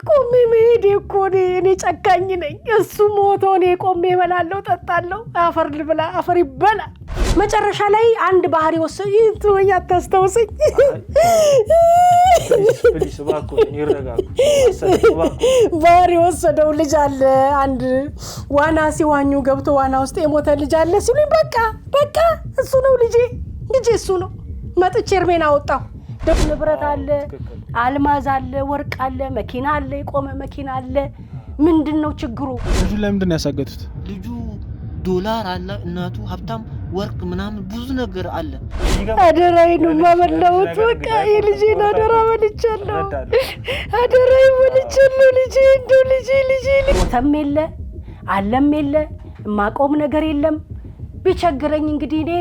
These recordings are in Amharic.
ቆሜ መሄድ እኮ እኔ ጨካኝ ነኝ እሱ ሞቶ እኔ ቆሜ እበላለሁ ጠጣለሁ አፈር ልብላ አፈር ይበላ መጨረሻ ላይ አንድ ባህሪ ወሰደ ይተወኝ አታስተውሰኝ ፕሊስ ባኮ ይረጋጉ ባህሪ ወሰደው ልጅ አለ አንድ ዋና ሲዋኙ ገብቶ ዋና ውስጥ የሞተ ልጅ አለ ሲሉኝ በቃ እሱ ነው ልጄ እሱ ነው መጥቼ እርሜን አወጣው ደም ንብረት አለ አልማዝ አለ ወርቅ አለ መኪና አለ የቆመ መኪና አለ ምንድነው ችግሩ ልጁ ለምንድን ያሳገቱት ልጁ ዶላር አለ እናቱ ሀብታም ወርቅ ምናምን ብዙ ነገር አለ አደራይኑ ማመለውት በቃ የልጄ አደራ ወልቻለሁ አደራይ ወልቻለሁ ልጄ እንደው ልጄ ሞተም የለ አለም የለ ማቆም ነገር የለም ቢቸግረኝ እንግዲህ እኔ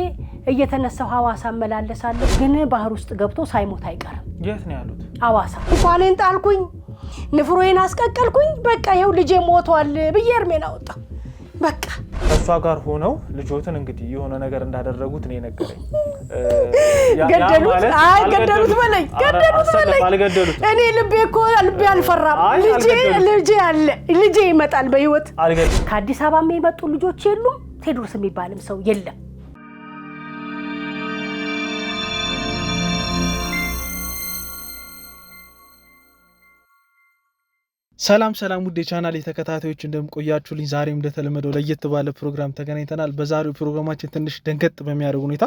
እየተነሳው ሐዋሳ መላለሳለሁ ግን ባህር ውስጥ ገብቶ ሳይሞት አይቀርም የት ነው ያሉት ሐዋሳ እንኳን ጣልኩኝ ንፍሮዬን አስቀቀልኩኝ በቃ ይኸው ልጄ ሞቷል ብዬ እርሜን አወጣሁ በቃ እሷ ጋር ሆነው ልጆትን እንግዲህ የሆነ ነገር እንዳደረጉት ነው የነገረኝ ገደሉት በለኝ እኔ ልቤ አልፈራም ልጄ ይመጣል በህይወት ከአዲስ አበባ የሚመጡ ልጆች የሉም ቴድሮስ የሚባልም ሰው የለም ሰላም ውድ የቻናል የተከታታዮች እንደምቆያችሁልኝ ዛሬም እንደተለመደው ለየት ባለ ፕሮግራም ተገናኝተናል በዛሬው ፕሮግራማችን ትንሽ ደንገጥ በሚያደርግ ሁኔታ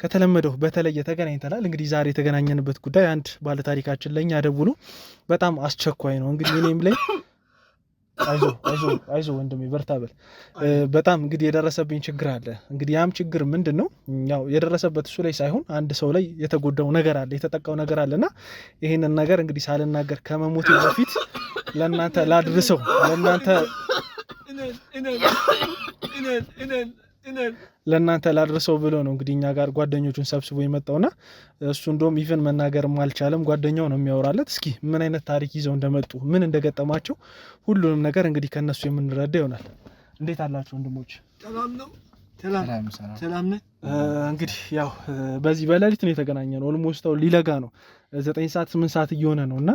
ከተለመደው በተለየ ተገናኝተናል እንግዲህ ዛሬ የተገናኘንበት ጉዳይ አንድ ባለ ታሪካችን ለኛ ደውሎ በጣም አስቸኳይ ነው እንግዲህ እኔም ላይ አይዞ ወንድሜ በርታ በል በጣም እንግዲህ የደረሰብኝ ችግር አለ እንግዲህ ያም ችግር ምንድነው ያው የደረሰበት እሱ ላይ ሳይሆን አንድ ሰው ላይ የተጎዳው ነገር አለ የተጠቃው ነገር አለና ይሄንን ነገር እንግዲህ ሳልናገር ከመሞቴ በፊት ለእናንተ ላድርሰው ለእናንተ ላድርሰው ብሎ ነው እንግዲህ እኛ ጋር ጓደኞቹን ሰብስቦ የመጣውና እሱ እንደውም ኢቭን መናገርም አልቻለም ጓደኛው ነው የሚያወራለት እስኪ ምን አይነት ታሪክ ይዘው እንደመጡ ምን እንደገጠማቸው ሁሉንም ነገር እንግዲህ ከነሱ የምንረዳ ይሆናል እንዴት አላችሁ ወንድሞች ሰላም ነህ እንግዲህ ያው በዚህ በሌሊት ነው የተገናኘነው ኦልሞስት ሊለጋ ነው 9 ሰዓት 8 ሰዓት እየሆነ ነውና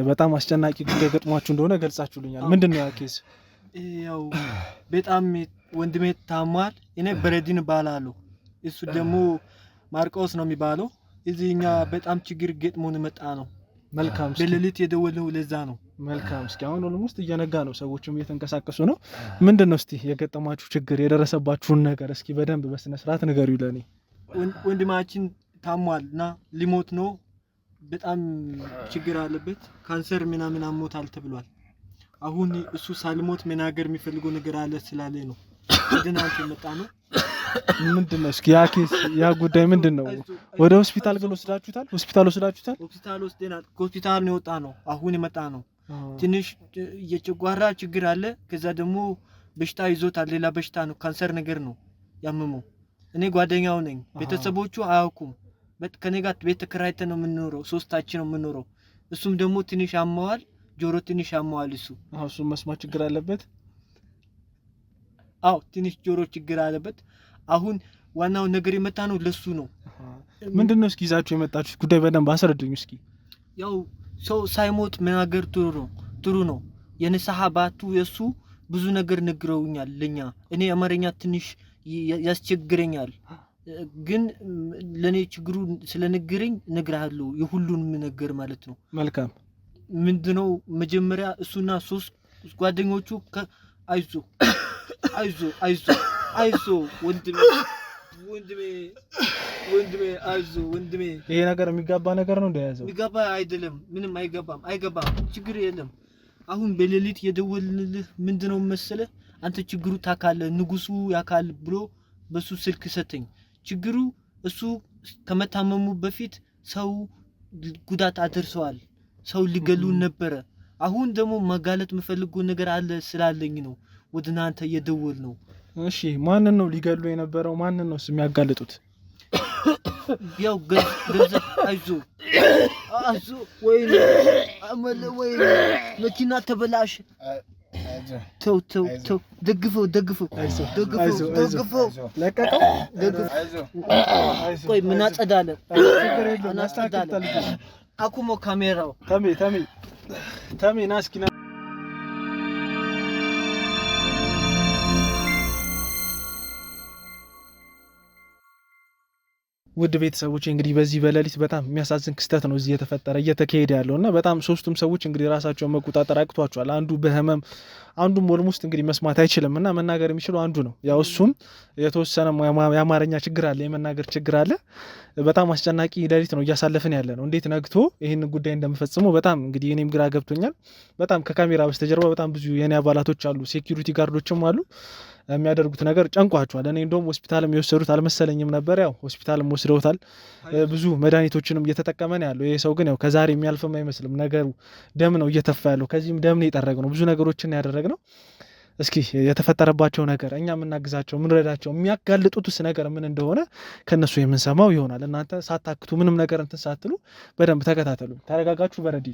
በጣም አስጨናቂ ጉዳይ ገጥሟችሁ እንደሆነ ገልጻችሁልኛል ምንድነው ያ ኬስ ያው በጣም ወንድሜ ታሟል እኔ በረዲን ባላለው እሱ ደግሞ ማርቆስ ነው የሚባለው እዚህኛ በጣም ችግር ገጥሞን መጣ ነው መልካም በሌሊት የደወለው ለዛ ነው መልካም እስኪ አሁን ኦልሞስት እየነጋ ነው ሰዎችም እየተንቀሳቀሱ ነው ምንድነው እስቲ የገጠማችሁ ችግር የደረሰባችሁን ነገር እስኪ በደንብ በስነ ስርዓት ንገሩኝ ለኔ ወንድማችን ታሟልና ሊሞት ነው በጣም ችግር አለበት ካንሰር ምናምን አሞታል ተብሏል አሁን እሱ ሳልሞት መናገር የሚፈልገው ነገር አለ ስላለ ነው ወደናንተ መጣ ነው ምንድነው እስኪ ያ ኬስ ያ ጉዳይ ምንድነው ወደ ሆስፒታል ግን ወስዳችሁታል ሆስፒታል ወስደናል ሆስፒታል ነው ወጣ ነው አሁን የመጣ ነው ትንሽ የጨጓራ ችግር አለ ከዛ ደግሞ በሽታ ይዞታል ሌላ በሽታ ነው ካንሰር ነገር ነው ያመመው እኔ ጓደኛው ነኝ ቤተሰቦቹ አያውቁም ከኔ ጋር ቤት ተከራይተን ነው የምንኖረው ሶስታችን ነው የምንኖረው እሱም ደግሞ ትንሽ ያመዋል ጆሮ ትንሽ ያመዋል እሱ መስማት ችግር አለበት ትንሽ ጆሮ ችግር አለበት አሁን ዋናው ነገር የመጣ ነው ለሱ ነው ምንድነው እስኪ ይዛችሁ የመጣችሁት ጉዳይ በደንብ አስረዱኝ እስኪ ያው ሰው ሳይሞት መናገር ጥሩ ነው የንስሐ ባቱ የሱ ብዙ ነገር ነግረውኛል ለኛ እኔ አማርኛ ትንሽ ያስቸግረኛል ግን ለኔ ችግሩ ስለነገረኝ ነግራለሁ የሁሉንም ነገር ማለት ነው መልካም ምንድነው መጀመሪያ እሱና ሶስት ጓደኞቹ አይዞ ወንድሜ ወንድሜ ይሄ ነገር የሚጋባ ነገር ነው እንደያዘው የሚጋባ አይደለም ምንም አይገባም ችግር የለም አሁን በሌሊት የደወልንልህ ምንድነው መሰለ አንተ ችግሩ ታካለ ንጉሱ ያካል ብሎ በሱ ስልክ ሰጠኝ ችግሩ እሱ ከመታመሙ በፊት ሰው ጉዳት አድርሰዋል ሰው ሊገሉ ነበር አሁን ደግሞ መጋለጥ መፈልገው ነገር አለ ስላለኝ ነው ወደናንተ የደወል ነው እሺ ማንን ነው ሊገሉ የነበረው ማንን ነው የሚያጋልጡት ያው ገዛ አይዞ ወይ መኪና ተበላሽ ተው ደግፈው ለቀቀው ቆይ ምን አጸዳለን አኩሞ ካሜራው ተሜ ተሜና እስኪና ውድ ቤተሰቦች እንግዲህ በዚህ በሌሊት በጣም የሚያሳዝን ክስተት ነው እዚህ እየተካሄደ ያለውና በጣም ሶስቱም ሰዎች እንግዲህ ራሳቸውን መቆጣጠር አቅቷቸዋል። አንዱ በህመም አንዱም ኦልሞስት እንግዲህ መስማት አይችልም እና መናገር የሚችለው አንዱ ነው። ያው እሱም የተወሰነ የአማርኛ ችግር አለ፣ የመናገር ችግር አለ። በጣም አስጨናቂ ሌሊት ነው እያሳለፍን ያለ ነው። እንዴት ነግቶ ይህን ጉዳይ እንደምፈጽመው በጣም እንግዲህ እኔም ግራ ገብቶኛል። በጣም ከካሜራ በስተጀርባ በጣም ብዙ የኔ አባላቶች አሉ፣ ሴኪሪቲ ጋርዶችም አሉ። የሚያደርጉት ነገር ጨንቋቸዋል። እኔ እንደውም ሆስፒታልም የወሰዱት አልመሰለኝም ነበር። ያው ሆስፒታልም ወስደውታል። ብዙ መድኃኒቶችንም እየተጠቀመ ነው ያለው። ይሄ ሰው ግን ያው ከዛሬ የሚያልፍም አይመስልም። ነገሩ ደም ነው እየተፋ ያለው። ከዚህም ደም ነው የጠረግነው። ብዙ ነገሮችን ያደረግነው። እስኪ የተፈጠረባቸው ነገር እኛ የምናግዛቸው የምንረዳቸው የሚያጋልጡትስ ነገር ምን እንደሆነ ከነሱ የምንሰማው ይሆናል። እናንተ ሳታክቱ ምንም ነገር እንትን ሳትሉ በደንብ ተከታተሉ። ተረጋጋችሁ። በረዲ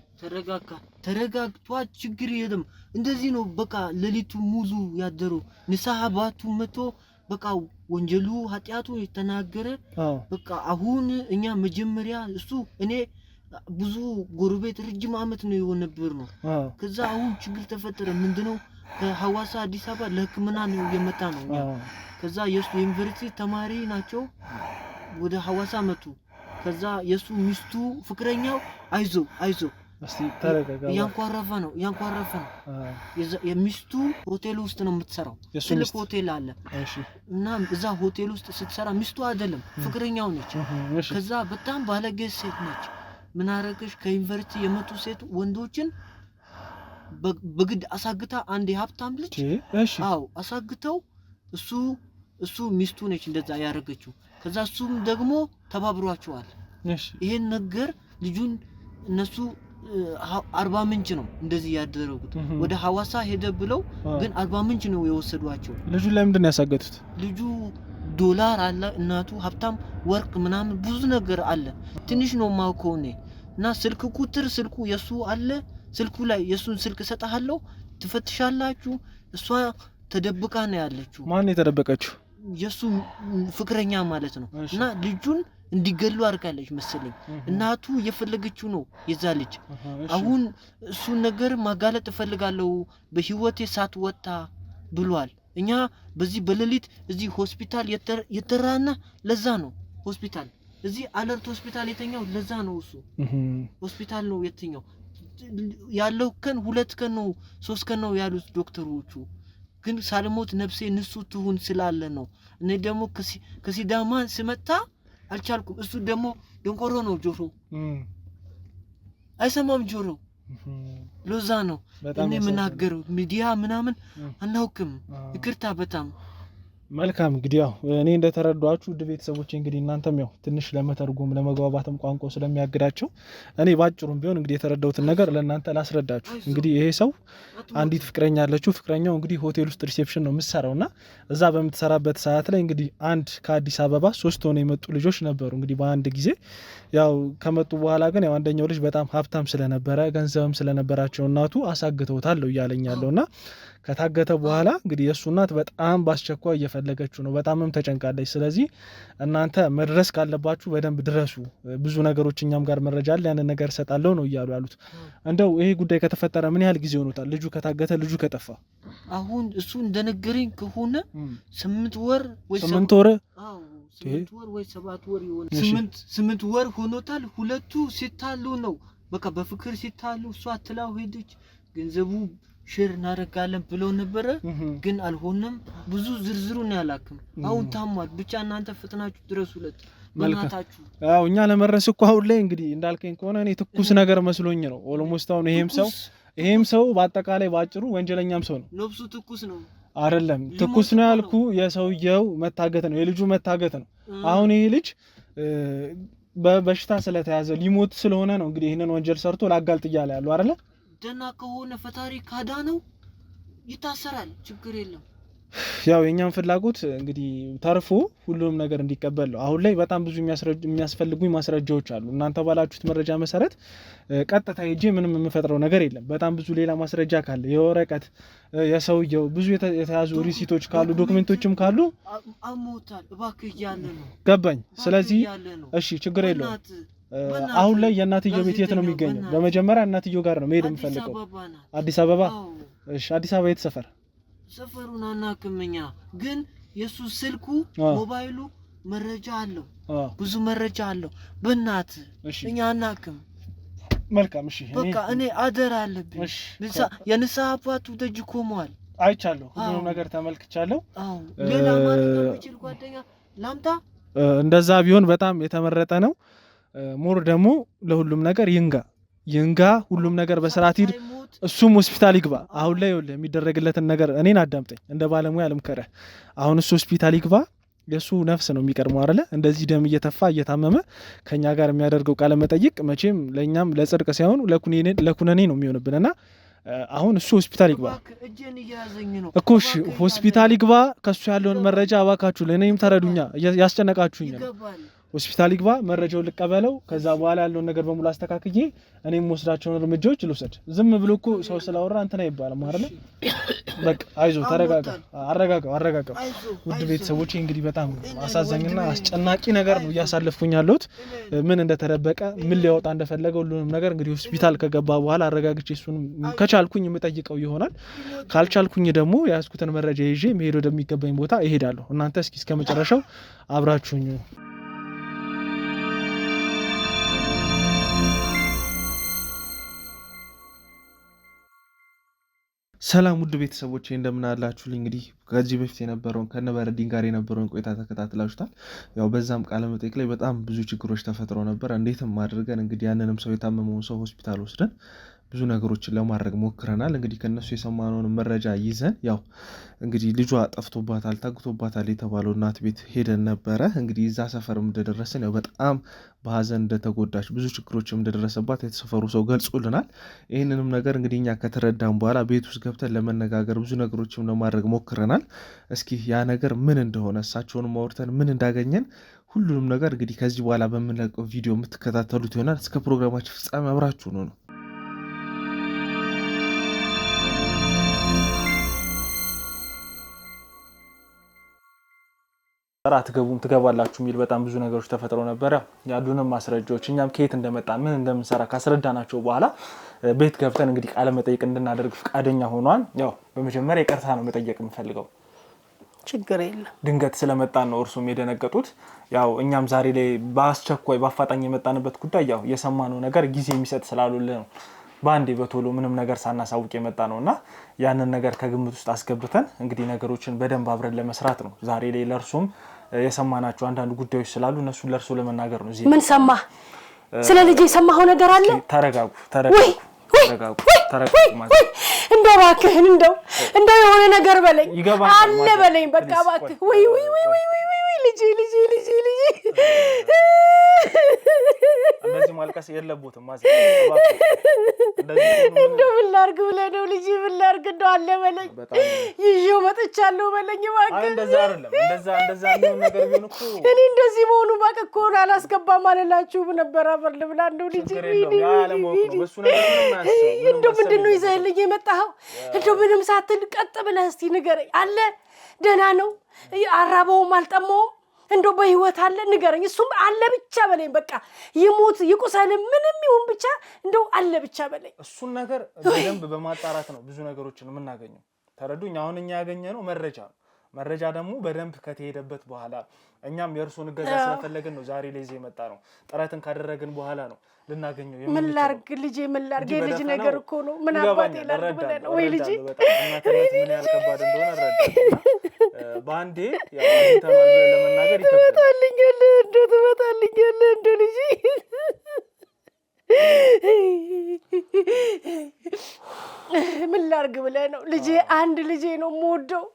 ተረጋግቷ ችግር የለም። እንደዚህ ነው በቃ ሌሊቱ ሙሉ ያደሩ ንስሐ ባቱ መቶ በቃ ወንጀሉ ኃጢያቱ የተናገረ በቃ አሁን እኛ መጀመሪያ እኔ ብዙ ጎረቤት ረጅም ዓመት ነው የሆነብር ነው። ከዛ አሁን ችግር ተፈጠረ። ምንድነው ከሐዋሳ አዲስ አበባ ለሕክምና ነው የመጣ ነው። ከዛ የሱ ዩኒቨርሲቲ ተማሪ ናቸው። ወደ ሐዋሳ መጡ። ከዛ የሱ ሚስቱ ፍቅረኛው አይዞ እስቲ ተረጋጋ ያንኳረፈ ነው የሚስቱ ሆቴል ውስጥ ነው የምትሰራው። ትልቅ ሆቴል አለ እና እዛ ሆቴል ውስጥ ስትሰራ ሚስቱ አይደለም ፍቅረኛው ነች። ከዛ በጣም ባለጌ ሴት ነች። ምን አረገሽ? ከዩኒቨርሲቲ የመጡ ሴት ወንዶችን በግድ አሳግታ አንድ የሀብታም ልጅ አሳግተው እሱ ሚስቱ ነች እንደዛ ያረገችው። ከዛ እሱም ደግሞ ተባብሯቸዋል። ይሄን ነገር ልጁን እነሱ አርባ ምንጭ ነው እንደዚህ ያደረጉት። ወደ ሐዋሳ ሄደ ብለው ግን አርባ ምንጭ ነው የወሰዷቸው። ልጁ ለምንድን ነው ያሳገቱት? ልጁ ዶላር አለ፣ እናቱ ሀብታም፣ ወርቅ ምናምን ብዙ ነገር አለ። ትንሽ ነው ማውቀው እኔ እና ስልክ ቁጥር ስልኩ የሱ አለ። ስልኩ ላይ የሱን ስልክ ሰጣሃለሁ ትፈትሻላችሁ። እሷ ተደብቃ ነው ያለችው። ማን የተደበቀችው? የሱ ፍቅረኛ ማለት ነው። እና ልጁን እንዲገሉ አድርጋለች መሰለኝ። እናቱ እየፈለገችው ነው የዛ ልጅ። አሁን እሱ ነገር ማጋለጥ እፈልጋለሁ በህይወቴ ሳትወጣ ብሏል። እኛ በዚህ በሌሊት እዚህ ሆስፒታል የተራና ለዛ ነው ሆስፒታል እዚህ አለርት ሆስፒታል የተኛው ለዛ ነው። እሱ ሆስፒታል ነው የተኛው ያለው ቀን 2 ቀን ነው 3 ቀን ነው ያሉት ዶክተሮቹ። ግን ሳልሞት ነፍሴ ንሱ ትሁን ስላለ ነው። እኔ ደግሞ ከሲዳማ ስመጣ አልቻልኩም። እሱ ደግሞ ደንቆሮ ነው፣ ጆሮ አይሰማም ጆሮ። ለዛ ነው እኔ ምናገረው ሚዲያ ምናምን አናውቅም። ይቅርታ በጣም መልካም። እንግዲህ ያው እኔ እንደተረዳኋችሁ ውድ ቤተሰቦች እንግዲህ እናንተም ያው ትንሽ ለመተርጎም ለመግባባትም ቋንቋው ስለሚያግዳቸው እኔ ባጭሩም ቢሆን እንግዲህ የተረዳሁትን ነገር ለእናንተ ላስረዳችሁ። እንግዲህ ይሄ ሰው አንዲት ፍቅረኛ አለችው። ፍቅረኛው እንግዲህ ሆቴል ውስጥ ሪሴፕሽን ነው የምትሰራውና እዛ በምትሰራበት ሰዓት ላይ እንግዲህ አንድ ከአዲስ አበባ 3 ሆነው የመጡ ልጆች ነበሩ። እንግዲህ በአንድ ጊዜ ያው ከመጡ በኋላ ግን ያው አንደኛው ልጅ በጣም ሀብታም ስለነበረ ገንዘብም ስለነበራቸው እናቱ አሳግተውታል ነው እያለኝ ያለውና ከታገተ በኋላ እንግዲህ የሱ እናት በጣም ባስቸኳይ እየፈለገችው ነው። በጣምም ተጨንቃለች። ስለዚህ እናንተ መድረስ ካለባችሁ በደንብ ድረሱ። ብዙ ነገሮች እኛም ጋር መረጃ አለ፣ ያንን ነገር ሰጣለው ነው እያሉ ያሉት። እንደው ይሄ ጉዳይ ከተፈጠረ ምን ያህል ጊዜ ሆኖታል? ልጁ ከታገተ ልጁ ከጠፋ አሁን እሱ እንደነገረኝ ከሆነ 8 ወር ወይ 8 ወር 8 ወር ወይ 7 ወር ይሆናል። 8 ወር ሆኖታል። ሁለቱ ሲታሉ ነው በቃ በፍቅር ሲታሉ እሷ ትላው ሄደች። ገንዘቡ ሼር እናደርጋለን ብለው ነበረ ግን አልሆነም። ብዙ ዝርዝሩን ያላክም። አሁን ታሟል። ብቻ እናንተ ፍጥናችሁ ድረሱለት በእናታችሁ። አዎ እኛ ለመረስ እኮ አሁን ላይ እንግዲህ እንዳልከኝ ከሆነ እኔ ትኩስ ነገር መስሎኝ ነው ኦልሞስት። አሁን ይሄም ሰው በአጠቃላይ ባጭሩ ወንጀለኛም ሰው ነው። ነፍሱ ትኩስ ነው አይደለም? ትኩስ ነው ያልኩ የሰውየው መታገት ነው፣ የልጁ መታገት ነው። አሁን ይሄ ልጅ በበሽታ ስለተያዘ ሊሞት ስለሆነ ነው እንግዲህ ይሄንን ወንጀል ሰርቶ ላጋልጥ እያለ ያለው አይደለ? ደና ከሆነ ፈጣሪ ካዳ ነው ይታሰራል፣ ችግር የለም። ያው የኛም ፍላጎት እንግዲህ ተርፎ ሁሉም ነገር እንዲቀበል ነው። አሁን ላይ በጣም ብዙ የሚያስፈልጉኝ ማስረጃዎች አሉ። እናንተ ባላችሁት መረጃ መሰረት ቀጥታ ሄጄ ምንም የምፈጥረው ነገር የለም። በጣም ብዙ ሌላ ማስረጃ ካለ የወረቀት የሰውየው ብዙ የተያዙ ሪሲቶች ካሉ ዶክመንቶችም ካሉ አሞታል እባክህ እያለ ነው። ገባኝ። ስለዚህ እሺ ችግር የለውም አሁን ላይ የእናትየው ቤት የት ነው የሚገኘው? በመጀመሪያ እናትየው ጋር ነው መሄድ የምፈልገው። አዲስ አበባ? እሺ አዲስ አበባ የት ሰፈር? ሰፈሩን አናውቅም ግን የሱ ስልኩ ሞባይሉ መረጃ አለው፣ ብዙ መረጃ አለው። በእናትህ እኛ አናውቅም። መልካም እሺ፣ በቃ እኔ አደራ አለብኝ። የንስሐ አባቱ ደጅ ቆሟል። አይቻለሁ፣ ሁሉንም ነገር ተመልክቻለሁ። ሌላ ማለት የሚችል ጓደኛ ላምጣ? እንደዛ ቢሆን በጣም የተመረጠ ነው። ሞር ደግሞ ለሁሉም ነገር ይንጋ ሁሉም ነገር በስርዓት ሂድ። እሱም ሆስፒታል ይግባ። አሁን ላይ የሚደረግለትን ነገር እኔን አዳምጠኝ፣ እንደ ባለሙያ ልምከረህ። አሁን እሱ ሆስፒታል ይግባ። የሱ ነፍስ ነው የሚቀድመው አይደለ? እንደዚህ ደም እየተፋ እየታመመ ከኛ ጋር የሚያደርገው ቃለ መጠይቅ መቼም ለኛም ለጽድቅ ሳይሆን ለኩነኔ ነው የሚሆንብንና አሁን እሱ ሆስፒታል ይግባ እኮ። እሺ ሆስፒታል ይግባ። ከሱ ያለውን መረጃ እባካችሁ ለእኔም ተረዱኛ፣ ያስጨነቃችሁኝ ነው። ሆስፒታል ይግባ፣ መረጃውን ልቀበለው። ከዛ በኋላ ያለውን ነገር በሙሉ አስተካክዬ እኔም ወስዳቸውን እርምጃዎች ልውሰድ። ዝም ብሎ እኮ ሰው ስላወራ እንትን አይባልም አይደለ? በቃ አይዞህ፣ ተረጋጋ፣ አረጋጋው። ውድ ቤተሰቦቼ እንግዲህ በጣም አሳዛኝና አስጨናቂ ነገር ነው እያሳለፍኩኝ ያለሁት። ምን እንደተደበቀ ምን ሊያወጣ እንደፈለገ ሁሉንም ነገር እንግዲህ ሆስፒታል ከገባ በኋላ አረጋግቼ እሱንም ከቻልኩኝ የምጠይቀው ይሆናል። ካልቻልኩኝ ደግሞ የያዝኩትን መረጃ ይዤ መሄድ ወደሚገባኝ ቦታ እሄዳለሁ። እናንተ እስከ መጨረሻው አብራችሁኝ። ሰላም ውድ ቤተሰቦቼ እንደምን አላችሁልኝ? እንግዲህ ከዚህ በፊት የነበረውን ከነበረዲን ጋር የነበረውን ቆይታ ተከታትላችሁታል። ያው በዛም ቃለ መጠይቅ ላይ በጣም ብዙ ችግሮች ተፈጥሮ ነበር። እንዴትም አድርገን እንግዲህ ያንንም ሰው የታመመውን ሰው ሆስፒታል ወስደን ብዙ ነገሮችን ለማድረግ ሞክረናል። እንግዲህ ከነሱ የሰማነውን መረጃ ይዘን ያው እንግዲህ ልጇ ጠፍቶባታል፣ ታግቶባታል የተባለው እናት ቤት ሄደን ነበረ። እንግዲህ እዛ ሰፈርም እንደደረስን ያው በጣም በሀዘን እንደተጎዳች ብዙ ችግሮችም እንደደረሰባት የተሰፈሩ ሰው ገልጾልናል። ይህንንም ነገር እንግዲህ እኛ ከተረዳን በኋላ ቤት ውስጥ ገብተን ለመነጋገር ብዙ ነገሮችም ለማድረግ ሞክረናል። እስኪ ያ ነገር ምን እንደሆነ እሳቸውንም አውርተን ምን እንዳገኘን ሁሉንም ነገር እንግዲህ ከዚህ በኋላ በምንለቀው ቪዲዮ የምትከታተሉት ይሆናል። እስከ ፕሮግራማችን ፍጻሜ አብራችሁ ነው። አትገቡም ትገባላችሁ የሚል በጣም ብዙ ነገሮች ተፈጥሮ ነበር። ያሉንም ማስረጃዎች እኛም ከየት እንደመጣ ምን እንደምንሰራ ካስረዳናቸው በኋላ ቤት ገብተን እንግዲህ ቃለ መጠይቅ እንድናደርግ ፈቃደኛ ሆኗል። ያው በመጀመሪያ ይቅርታ ነው መጠየቅ የምፈልገው። ችግር የለም ድንገት ስለመጣን ነው እርሱም የደነገጡት። ያው እኛም ዛሬ ላይ በአስቸኳይ በአፋጣኝ የመጣንበት ጉዳይ ያው የሰማነው ነገር ጊዜ የሚሰጥ ስላሉልህ ነው በአንዴ በቶሎ ምንም ነገር ሳናሳውቅ የመጣ ነውና ያንን ነገር ከግምት ውስጥ አስገብተን እንግዲህ ነገሮችን በደንብ አብረን ለመስራት ነው ዛሬ ላይ ለእርሱም የሰማናቸው አንዳንድ ጉዳዮች ስላሉ እነሱን ለእርሱ ለመናገር ነው። ምን ሰማ? ስለ ልጅ የሰማኸው ነገር አለ? ተረጋጉ እንደው እባክህን እንደው የሆነ ነገር በለኝ አለ በለኝ በቃ እባክህ። ወይ ልጅ እንደዚህ ማልቀስ የለቦትም ማለት እንደው ምን ላድርግ ብለህ ነው ልጅ ምን ላድርግ እንደው አለ በለኝ ይዤው መጥቻለሁ በለኝ እባክህ። እንደዛ አይደለም እንደዛ ነው ነገር ቢሆን እኮ እኔ እንደዚህ መሆኑ ባክ እኮ አላስገባም አላላችሁም ነበር አፈር ልብላ እንደው ልጅ እንደው ምንድን ነው ይዘህልኝ የመጣኸው? እንደው ምንም ሳትል ቀጥ ብለህ እስቲ ንገረኝ። አለ ደህና ነው? አራበውም አልጠማውም? እንደው በህይወት አለ ንገረኝ። እሱም አለ ብቻ በለኝ። በቃ ይሙት ይቁሰል ምንም ይሁን ብቻ እንደው አለ ብቻ በለኝ። እሱን ነገር በደንብ በማጣራት ነው ብዙ ነገሮችን የምናገኘው። ተረዱኝ። አሁን እኛ ያገኘነው መረጃ ደግሞ በደንብ ከተሄደበት በኋላ እኛም የእርሱን እገዛ ስለፈለግን ነው ዛሬ ላይ የመጣ ነው። ጥረትን ካደረግን በኋላ ነው ልናገኘው የምንችለው። ምን ላድርግ ልጄ ምን ላድርግ? የልጅ ነገር እኮ ነው። ምን አባቴ ላድርግ ብለህ ነው ወይ ልጄ? እናትነት ምን ያህል ከባድ እንደሆነ እረዳለሁ። በአንዴ ያው ተማል ለመናገር ትመጣልኛለህ እንደው ልጄ ምን ላድርግ ብለህ ነው ልጄ? አንድ ልጄ ነው የምወደው።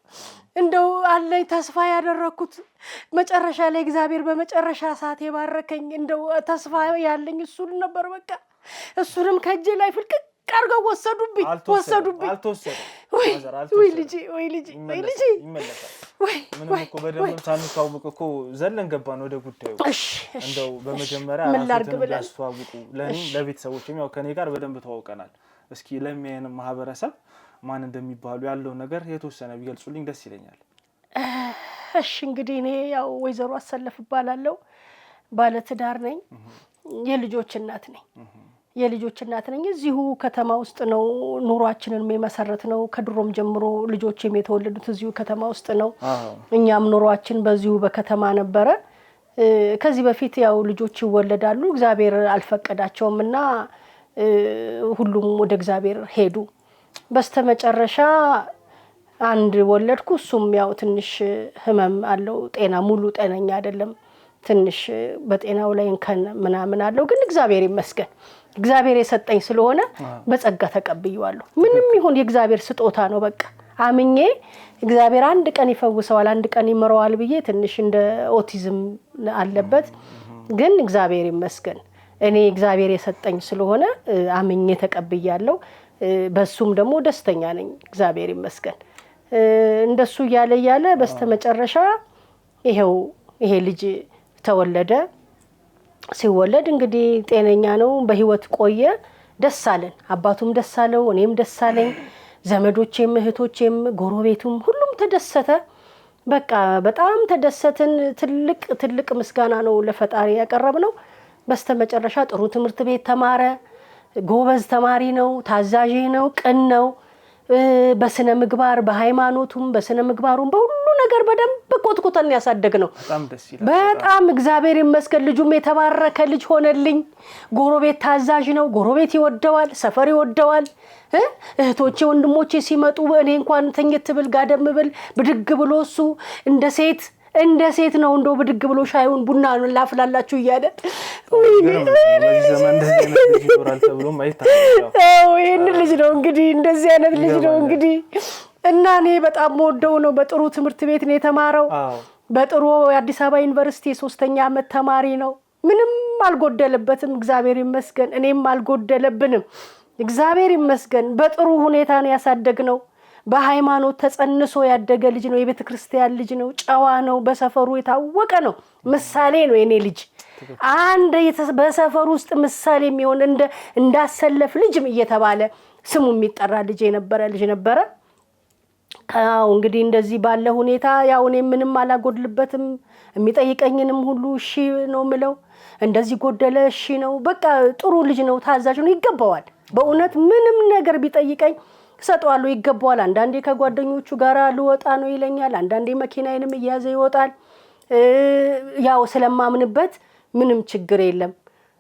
እንደው አለኝ ተስፋ ያደረኩት መጨረሻ ላይ እግዚአብሔር በመጨረሻ ሰዓት የባረከኝ እንደው ተስፋ ያለኝ እሱን ነበር። በቃ እሱንም ከእጄ ላይ ፍልቅቅ አድርገው ወሰዱብኝ። ወይ ልጄ ምንም እኮ በደንብ ሳንተዋወቅ እኮ ዘለን ገባን ወደ ጉዳዩ። እንደው በመጀመሪያ ራሳችንን ያስተዋውቁ ለኔም ለቤተሰቦችም ያው ከኔ ጋር በደንብ ተዋውቀናል። እስኪ ለሚያየን ማህበረሰብ ማን እንደሚባሉ ያለው ነገር የተወሰነ ቢገልጹልኝ ደስ ይለኛል። እሺ እንግዲህ እኔ ያው ወይዘሮ አሰለፍ እባላለሁ። ባለ ትዳር ነኝ። የልጆች እናት ነኝ። የልጆች እናት ነኝ። እዚሁ ከተማ ውስጥ ነው ኑሯችንን የመሰረት ነው። ከድሮም ጀምሮ ልጆችም የተወለዱት እዚሁ ከተማ ውስጥ ነው። እኛም ኑሯችን በዚሁ በከተማ ነበረ። ከዚህ በፊት ያው ልጆች ይወለዳሉ፣ እግዚአብሔር አልፈቀዳቸውምና ሁሉም ወደ እግዚአብሔር ሄዱ። በስተመጨረሻ አንድ ወለድኩ። እሱም ያው ትንሽ ህመም አለው፣ ጤና ሙሉ ጤነኛ አይደለም። ትንሽ በጤናው ላይ እንከን ምናምን አለው። ግን እግዚአብሔር ይመስገን እግዚአብሔር የሰጠኝ ስለሆነ በጸጋ ተቀብየዋለሁ። ምንም ይሁን የእግዚአብሔር ስጦታ ነው። በቃ አምኜ እግዚአብሔር አንድ ቀን ይፈውሰዋል፣ አንድ ቀን ይመረዋል ብዬ ትንሽ እንደ ኦቲዝም አለበት። ግን እግዚአብሔር ይመስገን እኔ እግዚአብሔር የሰጠኝ ስለሆነ አምኜ ተቀብያለሁ። በሱም ደግሞ ደስተኛ ነኝ። እግዚአብሔር ይመስገን። እንደሱ ያለ በስተመጨረሻ ይሄ ልጅ ተወለደ። ሲወለድ እንግዲህ ጤነኛ ነው፣ በህይወት ቆየ። ደስ አለን፣ አባቱም ደስ አለው፣ እኔም ደስ አለኝ፣ ዘመዶቼም እህቶቼም ጎረቤቱም ሁሉም ተደሰተ። በቃ በጣም ተደሰትን። ትልቅ ምስጋና ነው ለፈጣሪ ያቀረብነው። በስተመጨረሻ ጥሩ ትምህርት ቤት ተማረ። ጎበዝ ተማሪ ነው፣ ታዛዥ ነው፣ ቅን ነው። በስነ ምግባር በሃይማኖቱም በስነ ምግባሩም በሁሉ ነገር በደንብ ቆጥቆጠን ያሳደግ ነው። በጣም እግዚአብሔር ይመስገን። ልጁም የተባረከ ልጅ ሆነልኝ። ጎረቤት ታዛዥ ነው፣ ጎረቤት ይወደዋል፣ ሰፈር ይወደዋል። እህቶቼ ወንድሞቼ ሲመጡ እኔ እንኳን ተኝት ብል ጋደም ብል ብድግ ብሎ እሱ እንደ ሴት ነው እንደው ብድግ ብሎ ሻዩን ቡና ላፍላላችሁ እያለ ይሄን ልጅ ነው እንግዲህ እንደዚህ አይነት ልጅ ነው እንግዲህ። እና እኔ በጣም ወደው ነው። በጥሩ ትምህርት ቤት ነው የተማረው። በጥሩ የአዲስ አበባ ዩኒቨርሲቲ 3ኛ ዓመት ተማሪ ነው። ምንም አልጎደለበትም እግዚአብሔር ይመስገን። እኔም አልጎደለብንም እግዚአብሔር ይመስገን። በጥሩ ሁኔታ ነው ያሳደግነው። በሃይማኖት ተጸንሶ ያደገ ልጅ ነው። የቤተ ክርስቲያን ልጅ ነው። ጨዋ ነው። በሰፈሩ የታወቀ ነው። ምሳሌ ነው የኔ ልጅ። አንድ በሰፈሩ ውስጥ ምሳሌ የሚሆን እንዳሰለፍ ልጅም እየተባለ ስሙ የሚጠራ ልጅ ነበረ። እንግዲህ እንደዚህ ባለ ሁኔታ ያው እኔ ምንም አላጎድልበትም። የሚጠይቀኝንም ሁሉ እሺ ነው ምለው። እንደዚህ ጎደለ እሺ ነው። በቃ ጥሩ ልጅ ነው፣ ታዛዥ ነው፣ ይገባዋል። በእውነት ምንም ነገር ቢጠይቀኝ ሰጠዋለሁ፣ ይገባዋል። አንዳንዴ ከጓደኞቹ ጋር ልወጣ ነው ይለኛል። አንዳንዴ መኪናዬንም እያዘ ይወጣል። ያው ስለማምንበት ምንም ችግር የለም።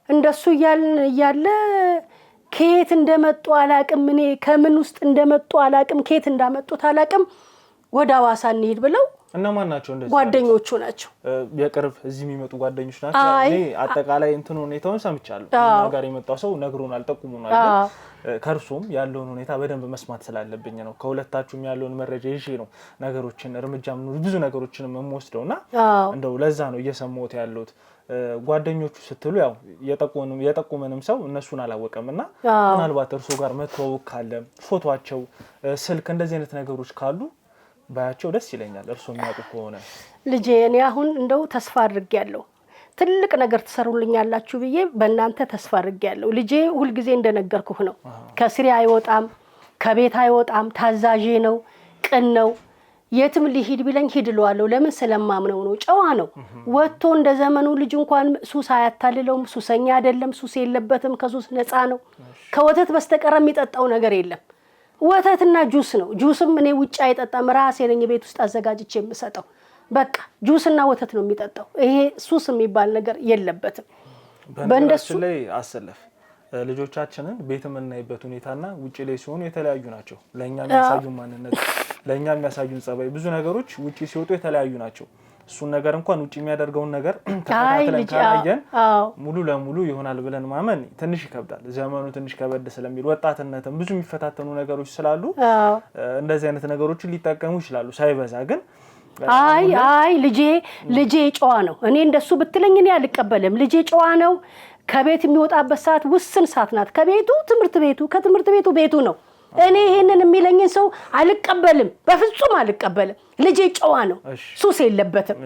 እንደሱ እያለ ከየት እንደመጡ አላቅም። እኔ ከምን ውስጥ እንደመጡ አላቅም፣ ከየት እንዳመጡት አላቅም። ወደ ሐዋሳ እንሂድ ብለው እነማን ናቸው? እንደዚህ ጓደኞቹ ናቸው። የቅርብ እዚህ የሚመጡ ጓደኞች ናቸው። እኔ አጠቃላይ እንትን ሁኔታውን ሰምቻለሁ። ጋር የመጣው ሰው ነግሮናል፣ ጠቁሙናል። ከርሱም ያለውን ሁኔታ በደንብ መስማት ስላለብኝ ነው። ከሁለታችሁም ያለውን መረጃ ይዤ ነው ነገሮችን እርምጃም ብዙ ነገሮችንም የምወስደውና እንደው ለዛ ነው እየሰማሁት ያለሁት። ጓደኞቹ ስትሉ ያው የጠቁመንም ሰው እነሱን አላወቀምና ምናልባት እርሱ ጋር መተዋወቅ ካለ ፎቶአቸው፣ ስልክ እንደዚህ አይነት ነገሮች ካሉ ባያቸው ደስ ይለኛል። እርሱ የሚያውቁ ከሆነ ልጄ እኔ አሁን እንደው ተስፋ አድርጌያለሁ። ትልቅ ነገር ትሰሩልኛላችሁ ብዬ በእናንተ ተስፋ አድርጌያለሁ። ልጄ ሁልጊዜ እንደነገርኩህ ነው። ከስሪ አይወጣም፣ ከቤት አይወጣም፣ ታዛዥ ነው፣ ቅን ነው። የትም ሊሄድ ቢለኝ ሄድለዋለሁ። ለምን ስለማምነው ነው። ጨዋ ነው። ወጥቶ እንደ ዘመኑ ልጅ እንኳን ሱስ አያታልለውም። ሱሰኛ አይደለም፣ ሱስ የለበትም፣ ከሱስ ነፃ ነው። ከወተት በስተቀር የሚጠጣው ነገር የለም። ወተትና ጁስ ነው። ጁስም እኔ ውጭ አይጠጣም፣ ራሴ ነኝ ቤት ውስጥ አዘጋጅቼ የምሰጠው። በቃ ጁስና ወተት ነው የሚጠጣው። ይሄ ሱስ የሚባል ነገር የለበትም። በእንደሱ ላይ አሰለፍ ልጆቻችንን ቤት የምናይበት ሁኔታና ውጭ ላይ ሲሆኑ የተለያዩ ናቸው። ለኛ የሚያሳዩን ማንነት፣ ለኛ የሚያሳዩን ጸባይ፣ ብዙ ነገሮች ውጭ ሲወጡ የተለያዩ ናቸው። እሱን ነገር እንኳን ውጭ የሚያደርገውን ነገር ተከታትለን ካላየን ሙሉ ለሙሉ ይሆናል ብለን ማመን ትንሽ ይከብዳል። ዘመኑ ትንሽ ከበድ ስለሚል ወጣትነትም ብዙ የሚፈታተኑ ነገሮች ስላሉ እንደዚህ አይነት ነገሮችን ሊጠቀሙ ይችላሉ ሳይበዛ። ግን ልጄ ጨዋ ነው። እኔ እንደሱ ብትለኝ እኔ አልቀበልም። ልጄ ጨዋ ነው። ከቤት የሚወጣበት ሰዓት ውስን ሰዓት ናት። ከቤቱ ትምህርት ቤቱ፣ ከትምህርት ቤቱ ቤቱ ነው። እኔ ይሄንን የሚለኝን ሰው አልቀበልም፣ በፍጹም አልቀበልም። ልጄ ጨዋ ነው፣ ሱስ የለበትም።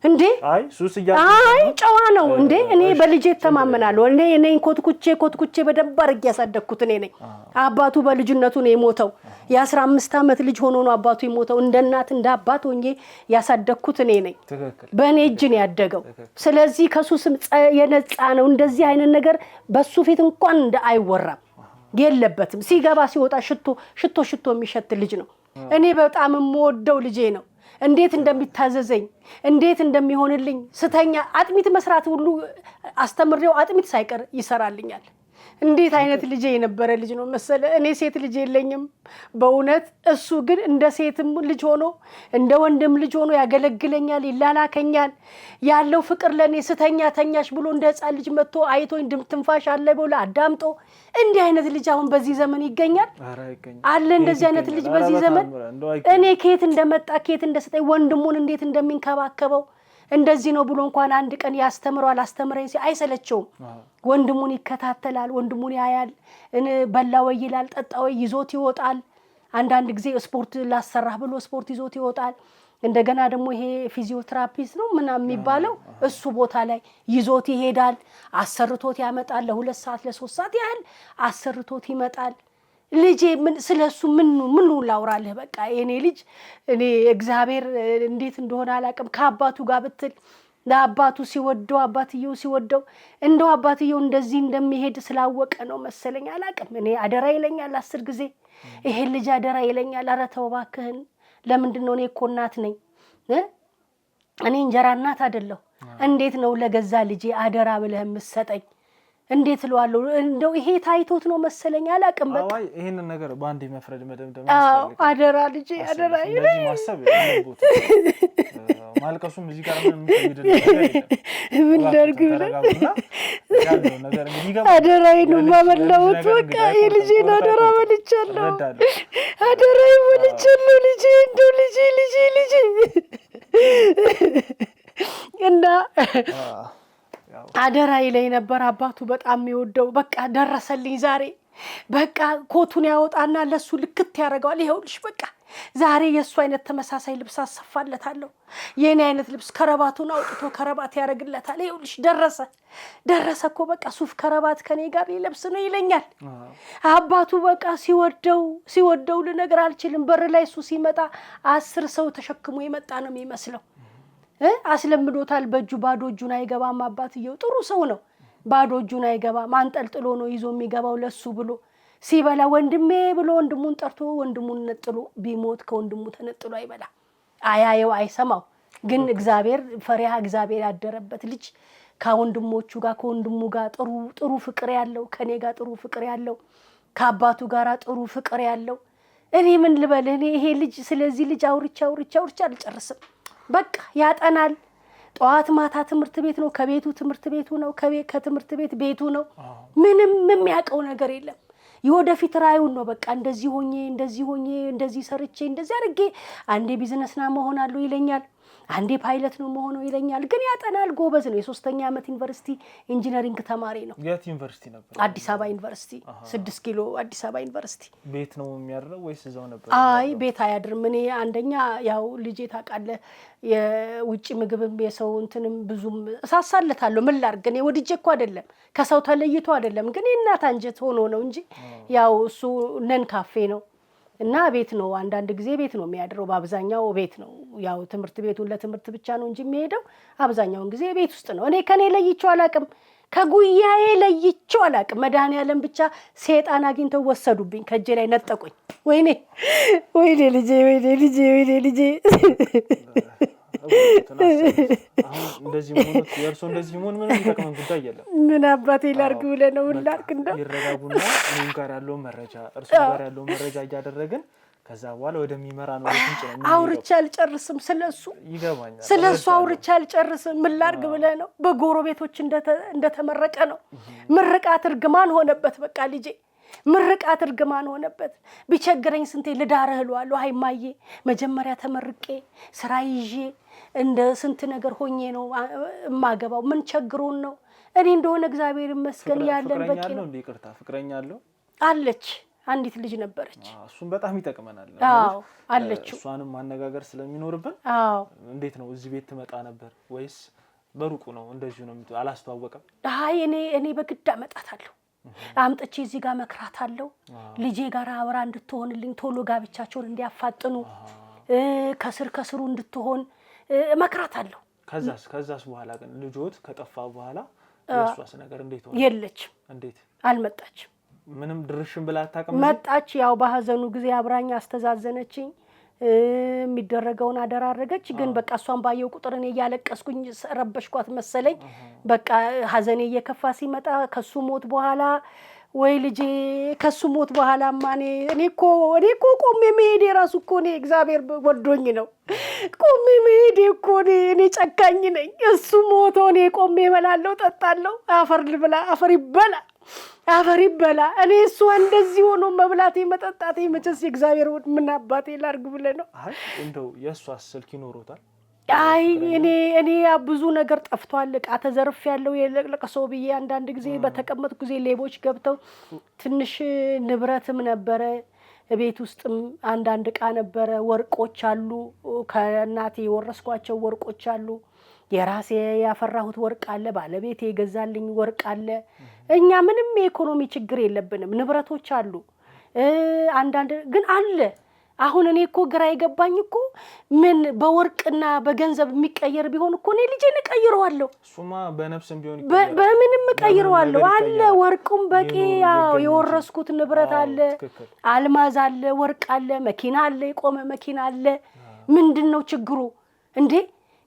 እንዴ አይ ሱስ አይ ጨዋ ነው እንዴ እኔ በልጄ ተማመናለሁ እኔ ኮትኩቼ በደንብ አርግ ያሳደግኩት እኔ ነኝ አባቱ በልጅነቱ ነው የሞተው የ15 አመት ልጅ ሆኖ ነው አባቱ የሞተው እንደ እናት እንደ አባት ሆኜ ያሳደግኩት እኔ ነኝ በእኔ እጅ ነው ያደገው ስለዚህ ከሱስም የነጻ ነው እንደዚህ አይነት ነገር በሱ ፊት እንኳን አይወራም የለበትም ሲገባ ሲወጣ ሽቶ የሚሸት ልጅ ነው እኔ በጣም የምወደው ልጄ ነው እንዴት እንደሚታዘዘኝ እንዴት እንደሚሆንልኝ ስተኛ አጥሚት መስራት ሁሉ አስተምሬው አጥሚት ሳይቀር ይሰራልኛል እንዴት አይነት ልጄ የነበረ ልጅ ነው መሰለ እኔ ሴት ልጅ የለኝም በእውነት እሱ ግን እንደ ሴትም ልጅ ሆኖ እንደ ወንድም ልጅ ሆኖ ያገለግለኛል ይላላከኛል ያለው ፍቅር ለኔ ስተኛ ተኛሽ ብሎ እንደ ህፃን ልጅ መጥቶ አይቶኝ ትንፋሽ አለ ብሎ አዳምጦ እንዲህ አይነት ልጅ አሁን በዚህ ዘመን ይገኛል አለ እንደዚህ አይነት ልጅ በዚህ ዘመን እኔ ከየት እንደመጣ ከየት እንደሰጠኝ ወንድሙን እንዴት እንደሚንከባከበው እንደዚህ ነው ብሎ እንኳን አንድ ቀን ያስተምራል አስተምረኝ አይሰለቸውም ወንድሙን ይከታተላል ወንድሙን ያያል እኔ በላው ይላል ጠጣው ይዞት ይወጣል አንዳንድ ጊዜ ስፖርት ላሰራህ ብሎ ስፖርት ይዞት ይወጣል እንደገና ደግሞ ይሄ ፊዚዮቴራፒስት ነው ምናምን የሚባለው እሱ ቦታ ላይ ይዞት ይሄዳል አሰርቶት ያመጣል ለ2 ሰዓት ለ3 ሰዓት ያህል አሰርቶት ይመጣል ልጄ ምን ስለሱ ምን ላውራለህ በቃ የኔ ልጅ እኔ እግዚአብሔር እንዴት እንደሆነ አላቀም ከአባቱ ጋር ብትል ለአባቱ ሲወደው አባትየው ሲወደው እንደው አባትየው እንደዚህ እንደሚሄድ ስላወቀ ነው መሰለኝ አላቀም እኔ አደራ ይለኛል 10 ጊዜ ይሄ ልጅ አደራ ይለኛል ኧረ ተው እባክህን ለምንድነው እኔ እኮ እናት ነኝ እኔ እንጀራ እናት አይደለሁ እንዴት ነው ለገዛ ልጄ አደራ ብለህ የምትሰጠኝ እንዴት ለዋለው እንደው ይሄ ታይቶት ነው መሰለኝ አላቀም በቃ አይ ይሄንን ነገር ባንዴ መፍረድ መደምደም ያስፈልጋል አደራ ልጄ አደራ እንደዚህ ማሰብ ያለበት ማልቀሱም እዚህ ጋር ምን ደርግ ያለው ነገር እንግዲህ ይገባ አደራዬን ማመለውት በቃ የልጄን አደራ በልቻለሁ አደራዬን በልቻለሁ ልጄ እንደው ልጄ እና አደራ ይለኝ ነበር አባቱ በጣም የሚወደው በቃ ደረሰልኝ ዛሬ በቃ ኮቱን ያወጣና ለሱ ልክት ያረጋዋል ይሄውልሽ በቃ ዛሬ የሱ አይነት ተመሳሳይ ልብስ አሰፋለታለሁ የኔ አይነት ልብስ ከረባቱን አውጥቶ ከረባት ያረግለታል ይሄውልሽ ደረሰኮ በቃ ሱፍ ከረባት ከኔ ጋር ይለብስ ነው ይለኛል አባቱ በቃ ሲወደው ልነገር አልችልም በር ላይ እሱ ሲመጣ 10 ሰው ተሸክሞ ይመጣ ነው የሚመስለው አስለምዶታል በእጁ ባዶ እጁን አይገባም አባትየው ጥሩ ሰው ነው ባዶ እጁን አይገባም አንጠልጥሎ ነው ይዞ የሚገባው ለሱ ብሎ ሲበላ ወንድሜ ብሎ ወንድሙን ጠርቶ ወንድሙን ነጥሎ ቢሞት ከወንድሙ ተነጥሎ አይበላ አያየው አይሰማው ግን እግዚአብሔር ፈሪሃ እግዚአብሔር ያደረበት ልጅ ከወንድሞቹ ጋር ከወንድሙ ጋር ጥሩ ፍቅር ያለው ከኔ ጋር ጥሩ ፍቅር ያለው ከአባቱ ጋር ጥሩ ፍቅር ያለው እኔ ምን ልበል እኔ ይሄ ልጅ ስለዚህ ልጅ አውርቻ አልጨርስም በቃ ያጠናል ጧት ማታ ትምህርት ቤት ነው ከቤቱ ትምህርት ቤቱ ነው ከትምህርት ቤት ቤቱ ነው ምንም የሚያቀው ነገር የለም ይወደፊት ራዩን ነው በቃ እንደዚህ ሆኜ እንደዚህ ሰርቼ እንደዚህ አድርጌ አንዴ ቢዝነስና መሆናለሁ ይለኛል አንዴ ፓይለት ነው መሆነው ይለኛል ግን ያጠናል ጎበዝ ነው የ3ኛ አመት ዩኒቨርሲቲ ኢንጂነሪንግ ተማሪ ነው የት ዩኒቨርሲቲ ነበር አዲስ አበባ ዩኒቨርሲቲ 6 ኪሎ አዲስ አበባ ዩኒቨርሲቲ ቤት ነው የሚያድረው ወይስ እዛው ነበር አይ ቤት አያድርም እኔ አንደኛ ያው ልጄ ታቃለ የውጪ ምግብም የሰው እንትንም ብዙም እሳሳለታለሁ ምን ላርግ እኔ ወድጄ እኮ አይደለም ከሰው ተለይቶ አይደለም ግን እናት አንጀት ሆኖ ነው እንጂ ያው እሱ ነን ካፌ ነው እና ቤት ነው አንዳንድ ጊዜ ቤት ነው የሚያድረው በአብዛኛው ቤት ነው ያው ትምህርት ቤቱን ለትምህርት ብቻ ነው እንጂ የሚሄደው አብዛኛውን ጊዜ ቤት ውስጥ ነው እኔ ከኔ ለይቼው አላቅም ከጉያዬ ለይቼው አላቅም መድኃኒዓለም ብቻ ሰይጣን አግኝተው ወሰዱብኝ ከጄ ላይ ነጠቁኝ ወይኔ ልጄ እንደዚህ ሞት የርሶ እንደዚህ ሞት ምንም ይጠቅመን ጉዳይ የለም ምን አባቴ ላርግ ብለህ ነው ላርግ እንደው ይረጋጉና እኔም ጋር ያለው መረጃ እርሱ ጋር ያለው መረጃ እያደረግን ከዛ በኋላ ወደሚመራ ነው ልንጭ ነው አውርቻ አልጨርስም ስለሱ ይገባኛል ስለሱ አውርቻ አልጨርስም ምን ላርግ ብለህ ነው በጎረቤቶች እንደተመረቀ ነው ምርቃት እርግማን ሆነበት በቃ ልጄ ምርቃት እርግማን ሆነበት ቢቸግረኝ ስንቴ ልዳርህ እለዋለሁ አይማዬ መጀመሪያ ተመርቄ ስራ ይዤ እንደ ስንት ነገር ሆኜ ነው ማገባው ምን ቸግሮን ነው እኔ እንደሆነ እግዚአብሔር ይመስገን ያለን በቂ ነው እንዴ ይቅርታ ፍቅረኛ አለው አንዲት ልጅ ነበረች። እሱም በጣም ይጠቅመናል። አለችው እሷንም ማነጋገር ስለሚኖርብን እንዴት ነው እዚህ ቤት ትመጣ ነበር ወይስ በሩቁ ነው እንደዚሁ ነው አላስተዋወቀም? አይ እኔ በግድ አመጣታለሁ አምጥቼ እዚህ ጋር መክራታለሁ ልጄ ጋር አብራ እንድትሆንልኝ ቶሎ ጋብቻቸውን እንዲያፋጥኑ ከስሩ እንድትሆን መክራታለሁ። ከዛስ በኋላ ግን ልጆት ከጠፋ በኋላ የሷስ ነገር እንዴት ሆነ? የለችም። እንዴት አልመጣችም? ምንም ድርሽም ብላ አታውቅም? መጣች። ያው በሐዘኑ ጊዜ አብራኝ አስተዛዘነችኝ የሚደረገውን አደራረገች። ግን በቃ እሷን ባየው ቁጥር እኔ ያለቀስኩኝ ረበሽኳት መሰለኝ። በቃ ሐዘኔ እየከፋ ሲመጣ ከሱ ሞት በኋላ ወይ ልጄ ከሱ ሞት በኋላማ እኔ እኮ ቆሜ መሄዴ ራሱ እኮ እኔ እግዚአብሔር ወዶኝ ነው። ቆሜ መሄዴ እኮ እኔ ጨካኝ ነኝ። እሱ ሞቶ እኔ ቆሜ እበላለሁ ጠጣለሁ። አፈር ልብላ አፈር ይበላ። እኔ እሱ እንደዚህ ሆኖ መብላቴ መጠጣቴ መቼስ እግዚአብሔር ምን አባቴ ላርግ ብለህ ነው? አይ እንደው የሷስ ስልክ ይኖሮታል? አይ እኔ ብዙ ነገር ጠፍቷል። ዕቃ ተዘርፍ ያለው የለቅለቀ ሰው ብዬ አንዳንድ ጊዜ በተቀመጥኩ ጊዜ ሌቦች ገብተው ትንሽ ንብረትም ነበረ ቤት ውስጥም አንዳንድ ዕቃ ነበረ። ወርቆች አሉ ከእናቴ የወረስኳቸው ወርቆች አሉ። የራሴ ያፈራሁት ወርቅ አለ። ባለቤቴ የገዛልኝ ወርቅ አለ። እኛ ምንም የኢኮኖሚ ችግር የለብንም። ንብረቶች አሉ አንዳንድ ግን አለ። አሁን እኔ እኮ ግራ የገባኝ እኮ ምን በወርቅና በገንዘብ የሚቀየር ቢሆን እኮ እኔ ልጄን እቀይረዋለሁ። እሱማ በነፍስም ቢሆን በምንም እቀይረዋለሁ። አለ ወርቁም በቂ ያው የወረስኩት ንብረት አለ። አልማዝ አለ፣ ወርቅ አለ፣ መኪና አለ፣ የቆመ መኪና አለ። ምንድነው ችግሩ እንዴ?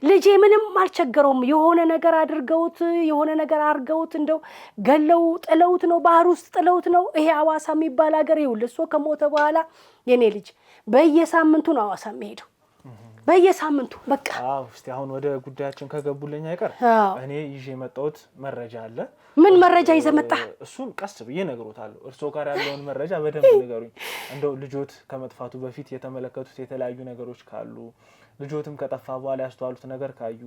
ልጄ ምንም አልቸገረውም። የሆነ ነገር አድርገውት እንደው ገለው ጥለውት ነው ባህር ውስጥ ጥለውት ነው። ይሄ አዋሳ የሚባል ሀገር ይውል እሱ ከሞተ በኋላ የኔ ልጅ በየሳምንቱ ነው አዋሳ የሚሄደው በየሳምንቱ። በቃ እስቲ አሁን ወደ ጉዳያችን ከገቡልኝ አይቀር እኔ ይዤ የመጣሁት መረጃ አለ። ምን መረጃ ይዘህ መጣ? እሱን ቀስ ብዬ እነግሮታለሁ። እርሶ ጋር ያለውን መረጃ በደንብ ንገሩኝ። እንደው ልጆት ከመጥፋቱ በፊት የተመለከቱት የተለያዩ ነገሮች ካሉ ልጆትም ከጠፋ በኋላ ያስተዋሉት ነገር ካዩ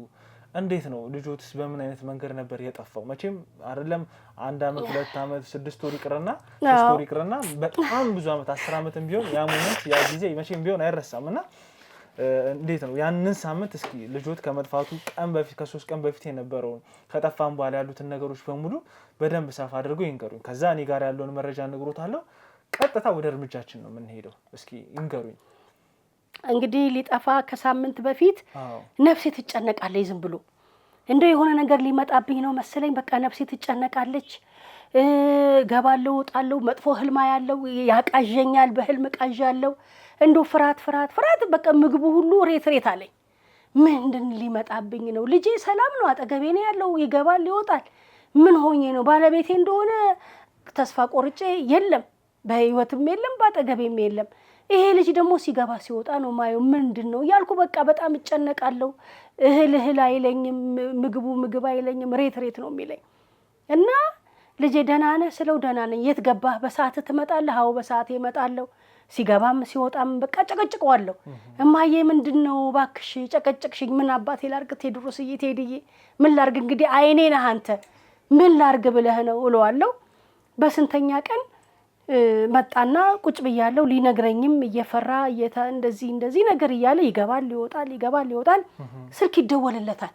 እንዴት ነው? ልጆትስ በምን አይነት መንገድ ነበር የጠፋው? መቼም አይደለም 1 አመት 2 አመት 6 ወር ይቅርና 3 ወር ይቅርና በጣም ብዙ አመት 10 አመትም ቢሆን ያ ሞመንት ያ ጊዜ መቼም ቢሆን አይረሳምና እንዴት ነው ያንን ሳምንት እስኪ ልጆት ከመጥፋቱ ቀን በፊት ከ3 ቀን በፊት የነበረውን ከጠፋም በኋላ ያሉትን ነገሮች በሙሉ በደንብ ሰፋ አድርገው ይንገሩኝ። ከዛ እኔ ጋር ያለውን መረጃ ነግሮታለሁ። ቀጥታ ወደ እርምጃችን ነው የምንሄደው። እስኪ ይንገሩኝ። እንግዲህ ሊጠፋ ከሳምንት በፊት ነፍሴ ትጨነቃለች። ዝም ብሎ እንደው የሆነ ነገር ሊመጣብኝ ነው መሰለኝ። በቃ ነፍሴ ትጨነቃለች። ገባለሁ ወጣለሁ። መጥፎ ህልማ ያለው ያቃዠኛል። በህልም ቃዣለሁ። እንደው ፍርሃት በቃ ምግቡ ሁሉ ሬት አለኝ። ምንድን ሊመጣብኝ ነው? ልጄ ሰላም ነው፣ አጠገቤ ነው ያለው። ይገባል ይወጣል። ምን ሆኜ ነው? ባለቤቴ እንደሆነ ተስፋ ቆርጬ የለም፣ በህይወትም የለም፣ ባጠገቤም የለም። ይሄ ልጅ ደግሞ ሲገባ ሲወጣ ነው ማየው። ምንድነው ያልኩ በቃ በጣም እጨነቃለሁ። እህል አይለኝም፣ ምግብ አይለኝም። ሬት ነው የሚለኝ እና ልጄ ደህና ነህ ስለው ደህና ነኝ። የት ገባህ? በሰዓት ትመጣለህ? አዎ በሰዓት እመጣለሁ። ሲገባም ሲወጣም በቃ ጨቀጭቀዋለሁ። እማዬ ምንድነው እባክሽ ጨቀጭቅሽኝ? ምን አባቴ ላርግ? ቴድሮስዬ ቴድዬ ምን ላርግ? እንግዲህ አይኔ ነህ አንተ ምን ላርግ ብለህ ነው እለዋለሁ። በስንተኛ ቀን መጣና ቁጭ ብያለሁ። ሊነግረኝም እየፈራ እንደዚህ ነገር እያለ ይገባል ይወጣል። ስልክ ይደወልለታል።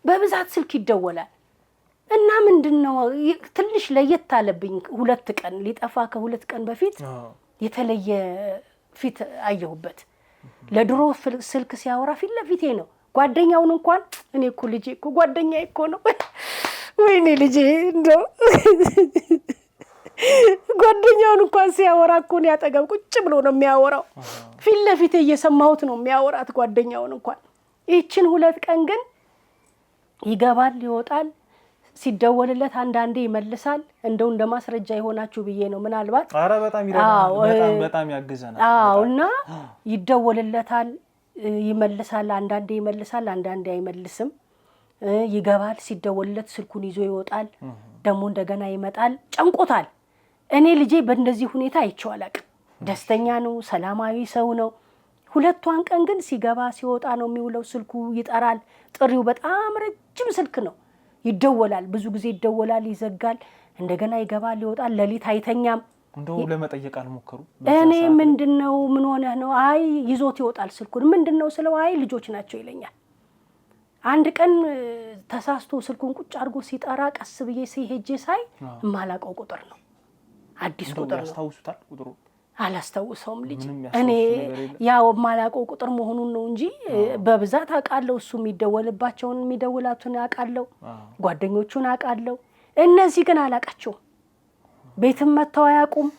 በብዛት ስልክ ይደወላል። እና ምንድነው ትንሽ ለየት አለብኝ። 2 ቀን ሊጠፋ ከ2 ቀን በፊት የተለየ ፊት አየሁበት። ለድሮ ስልክ ሲያወራ ፊት ለፊቴ ነው። ጓደኛውን እንኳን እኔ እኮ ልጄ እኮ ጓደኛዬ እኮ ነው። ወይኔ ልጄ እንደው ጓደኛውን እንኳን ሲያወራ እኮ ነው ያጠገብ ቁጭ ብሎ ነው የሚያወራው። ፊት ለፊቴ እየሰማሁት ነው የሚያወራት ጓደኛውን እንኳን። ይህችን 2 ቀን ግን ይገባል ይወጣል። ሲደወልለት አንዳንዴ ይመልሳል። እንደው እንደማስረጃ ይሆናችሁ ብዬ ነው ምናልባት። አረ በጣም ይረዳል፣ በጣም ያግዘናል። እና ይደወልለታል፣ ይመልሳል። አንዳንዴ ይመልሳል፣ አንዳንዴ አይመልስም። ይገባል፣ ሲደወልለት ስልኩን ይዞ ይወጣል። ደግሞ እንደገና ይመጣል። ጨንቆታል። እኔ ልጄ በእንደዚህ ሁኔታ አይቼው አላውቅም። ደስተኛ ነው፣ ሰላማዊ ሰው ነው። 2ቷን ቀን ግን ሲገባ ሲወጣ ነው የሚውለው። ስልኩ ይጠራል። ጥሪው በጣም ረጅም ስልክ ነው። ይደወላል፣ ብዙ ጊዜ ይደወላል፣ ይዘጋል። እንደገና ይገባል ይወጣል። ሌሊት አይተኛም። እንደው ለመጠየቅ አልሞከሩ እኔ ምንድነው ምን ሆነ ነው አይ ይዞት ይወጣል ስልኩን ምንድነው ስለው አይ ልጆች ናቸው ይለኛል አንድ ቀን ተሳስቶ ስልኩን ቁጭ አድርጎ ሲጠራ ቀስ ብዬ ሲሄጄ ሳይ ማላቀው ቁጥር ነው አዲስ ቁጥር ነው ያስታውሱታል ቁጥሩ አላስተውሰውም ልጅ እኔ ያው ማላቀው ቁጥር መሆኑን ነው እንጂ በብዛት አቃለው እሱ የሚደውላቱን አቃለው ጓደኞቹን አቃለው እነዚህ ግን አላቃቸው ቤትም መተው አያቁም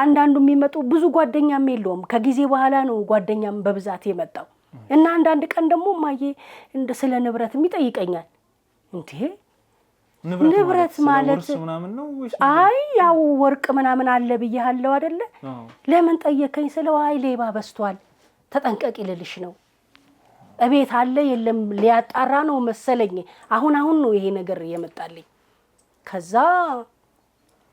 አንዳንዱ የሚመጡ ብዙ ጓደኛም የለውም ከጊዜ በኋላ ነው ጓደኛም በብዛት የመጣው እና አንዳንድ ቀን ደግሞ ማዬ እንደ ስለ ንብረት የሚጠይቀኛል እንዴ ንብረት ማለት ምናምን ነው ወይስ አይ ያው ወርቅ ምናምን አለ ብዬሃለው አይደለ ለምን ጠየከኝ ስለው አይ ሌባ በስቷል ተጠንቀቂ ልልሽ ነው እቤት አለ የለም ሊያጣራ ነው መሰለኝ አሁን ነው ይሄ ነገር የመጣልኝ ከዛ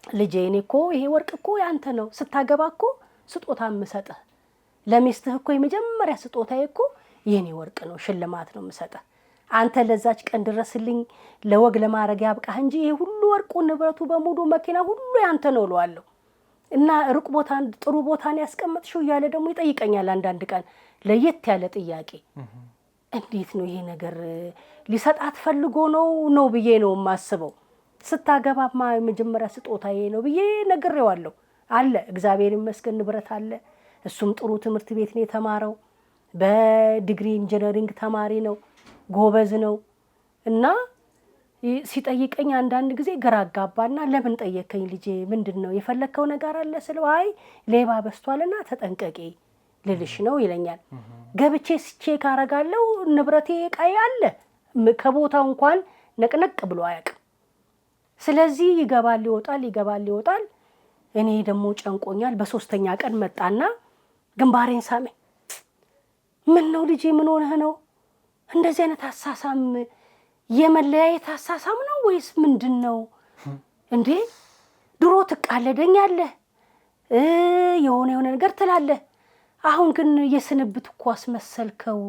ልጄ እኔ እኮ ይሄ ወርቅ እኮ ያንተ ነው ስታገባ እኮ ስጦታ መስጠህ ለሚስትህ እኮ የመጀመሪያ ስጦታዬ እኮ የኔ ወርቅ ነው ሽልማት ነው መስጠህ አንተ ለዛች ቀን ድረስልኝ ለወግ ለማረግ ያብቃህ እንጂ ይሄ ሁሉ ወርቁ ንብረቱ በሙሉ መኪና ሁሉ ያንተ ነው እለዋለሁ እና ሩቅ ቦታ ጥሩ ቦታን ያስቀምጥሽው ያለ ደግሞ ይጠይቀኛል አንዳንድ ቀን ለየት ያለ ጥያቄ እንዴት ነው ይሄ ነገር ሊሰጣት ፈልጎ ነው ብዬ ነው ማስበው ስታገባማ የመጀመሪያ ስጦታዬ ነው ብዬ ነግሬዋለሁ አለ እግዚአብሔር ይመስገን ንብረት አለ እሱም ጥሩ ትምህርት ቤት ነው የተማረው በዲግሪ ኢንጂነሪንግ ተማሪ ነው ጎበዝ ነው እና ሲጠይቀኝ አንዳንድ ጊዜ ገራጋባና ለምን ጠየከኝ ልጄ ምንድነው የፈለከው ነገር አለ ስለው አይ ሌባ በስቷልና ተጠንቀቂ ልልሽ ነው ይለኛል ገብቼ ቼክ አረጋለሁ ንብረቴ ቃይ አለ ከቦታው እንኳን ነቅነቅ ብሎ አያውቅም ስለዚህ ይገባል ይወጣል እኔ ደግሞ ጨንቆኛል በሶስተኛ ቀን መጣና ግንባሬን ሳመኝ ምን ነው ልጄ ምን ሆነህ ነው እንደዚህ አይነት አሳሳም የመለያየት አሳሳም ነው ወይስ ምንድነው እንዴ ድሮ ትቃለደኛለህ የሆነ ነገር ትላለህ አሁን ግን የስንብት እኮ አስመሰልከው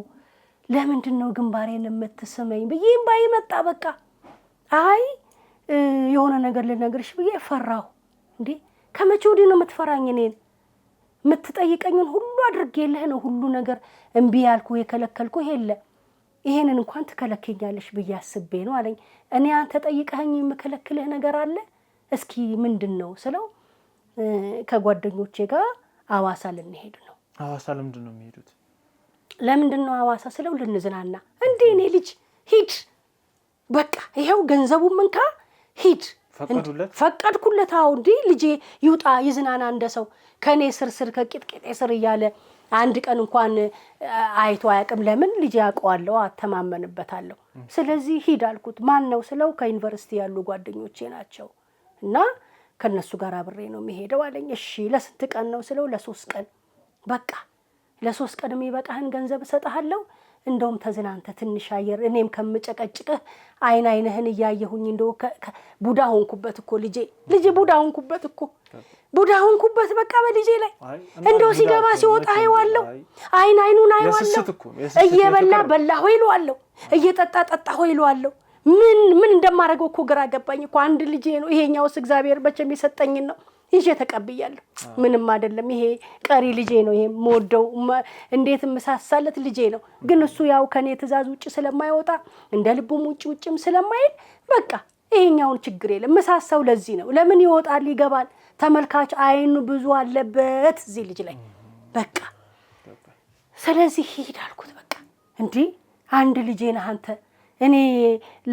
ለምንድነው ግንባሬን የምትስመኝ ብዬም ባይመጣ በቃ አይ የሆነ ነገር ልነግርሽ ብዬ ፈራሁ እንዴ ከመቼ ወዲህ ነው የምትፈራኝ እኔን የምትጠይቀኝን ሁሉ አድርጌልህ ነው ሁሉ ነገር እንቢ ያልኩ የከለከልኩ ይሄለ ይሄንን እንኳን ትከለከኛለሽ ብዬ አስቤ ነው አለኝ እኔ አንተ ጠይቀኸኝ የምከለክልህ ነገር አለ እስኪ ምንድነው ስለው ከጓደኞቼ ጋር አዋሳ ልንሄድ ነው አዋሳ ለምንድነው የሚሄዱት ለምንድነው አዋሳ ስለው ልንዝናና እንዴ እኔ ልጅ ሂድ በቃ ይሄው ገንዘቡን መንካ ሂድ ፈቀድኩለት አው እንዴ ልጄ ይውጣ ይዝናና እንደሰው ከኔ ስር ከቂጥቂጤ ስር እያለ አንድ ቀን እንኳን አይቶ አያውቅም ለምን ልጄ ያውቀዋለሁ አተማመንበታለሁ ስለዚህ ሂድ አልኩት ማን ነው ስለው ከዩኒቨርሲቲ ያሉ ጓደኞቼ ናቸው እና ከነሱ ጋር አብሬ ነው የሚሄደው አለኝ እሺ ለስንት ቀን ነው ስለው ለ3 ቀን በቃ ለ3 ቀን የሚበቃህን ገንዘብ እሰጥሃለሁ እንደውም ተዝናንተ ትንሽ አየር እኔም ከምጨቀጭቅህ አይንህን ያያየሁኝ እንደው ቡዳ ሆንኩበት እኮ ልጄ ቡዳ ሆንኩበት በቃ በልጄ ላይ እንደው ሲገባ ሲወጣ አይዋለሁ አይኑን አይዋለሁ እየበላ በላሁ ይሏለሁ እየጠጣ ይሏለሁ ምን እንደማረገው እኮ ግራ ገባኝ እኮ አንድ ልጄ ነው ይሄኛውስ እግዚአብሔር በቸም ይሰጠኝ ነው ይዤ ተቀብያለሁ ምንም አይደለም ይሄ ቀሪ ልጄ ነው ይሄ ሞደው እንዴት መሳሳለት ልጄ ነው ግን እሱ ያው ከኔ ትእዛዝ ውጪ ስለማይወጣ እንደ ልቡም ውጪም ስለማይል በቃ ይሄኛውን ችግር የለም መሳሳው ለዚህ ነው ለምን ይወጣል ይገባል ተመልካች አይኑ ብዙ አለበት እዚህ ልጅ ላይ በቃ ስለዚህ ሂድ አልኩት በቃ እንዴ አንድ ልጄ ነህ አንተ እኔ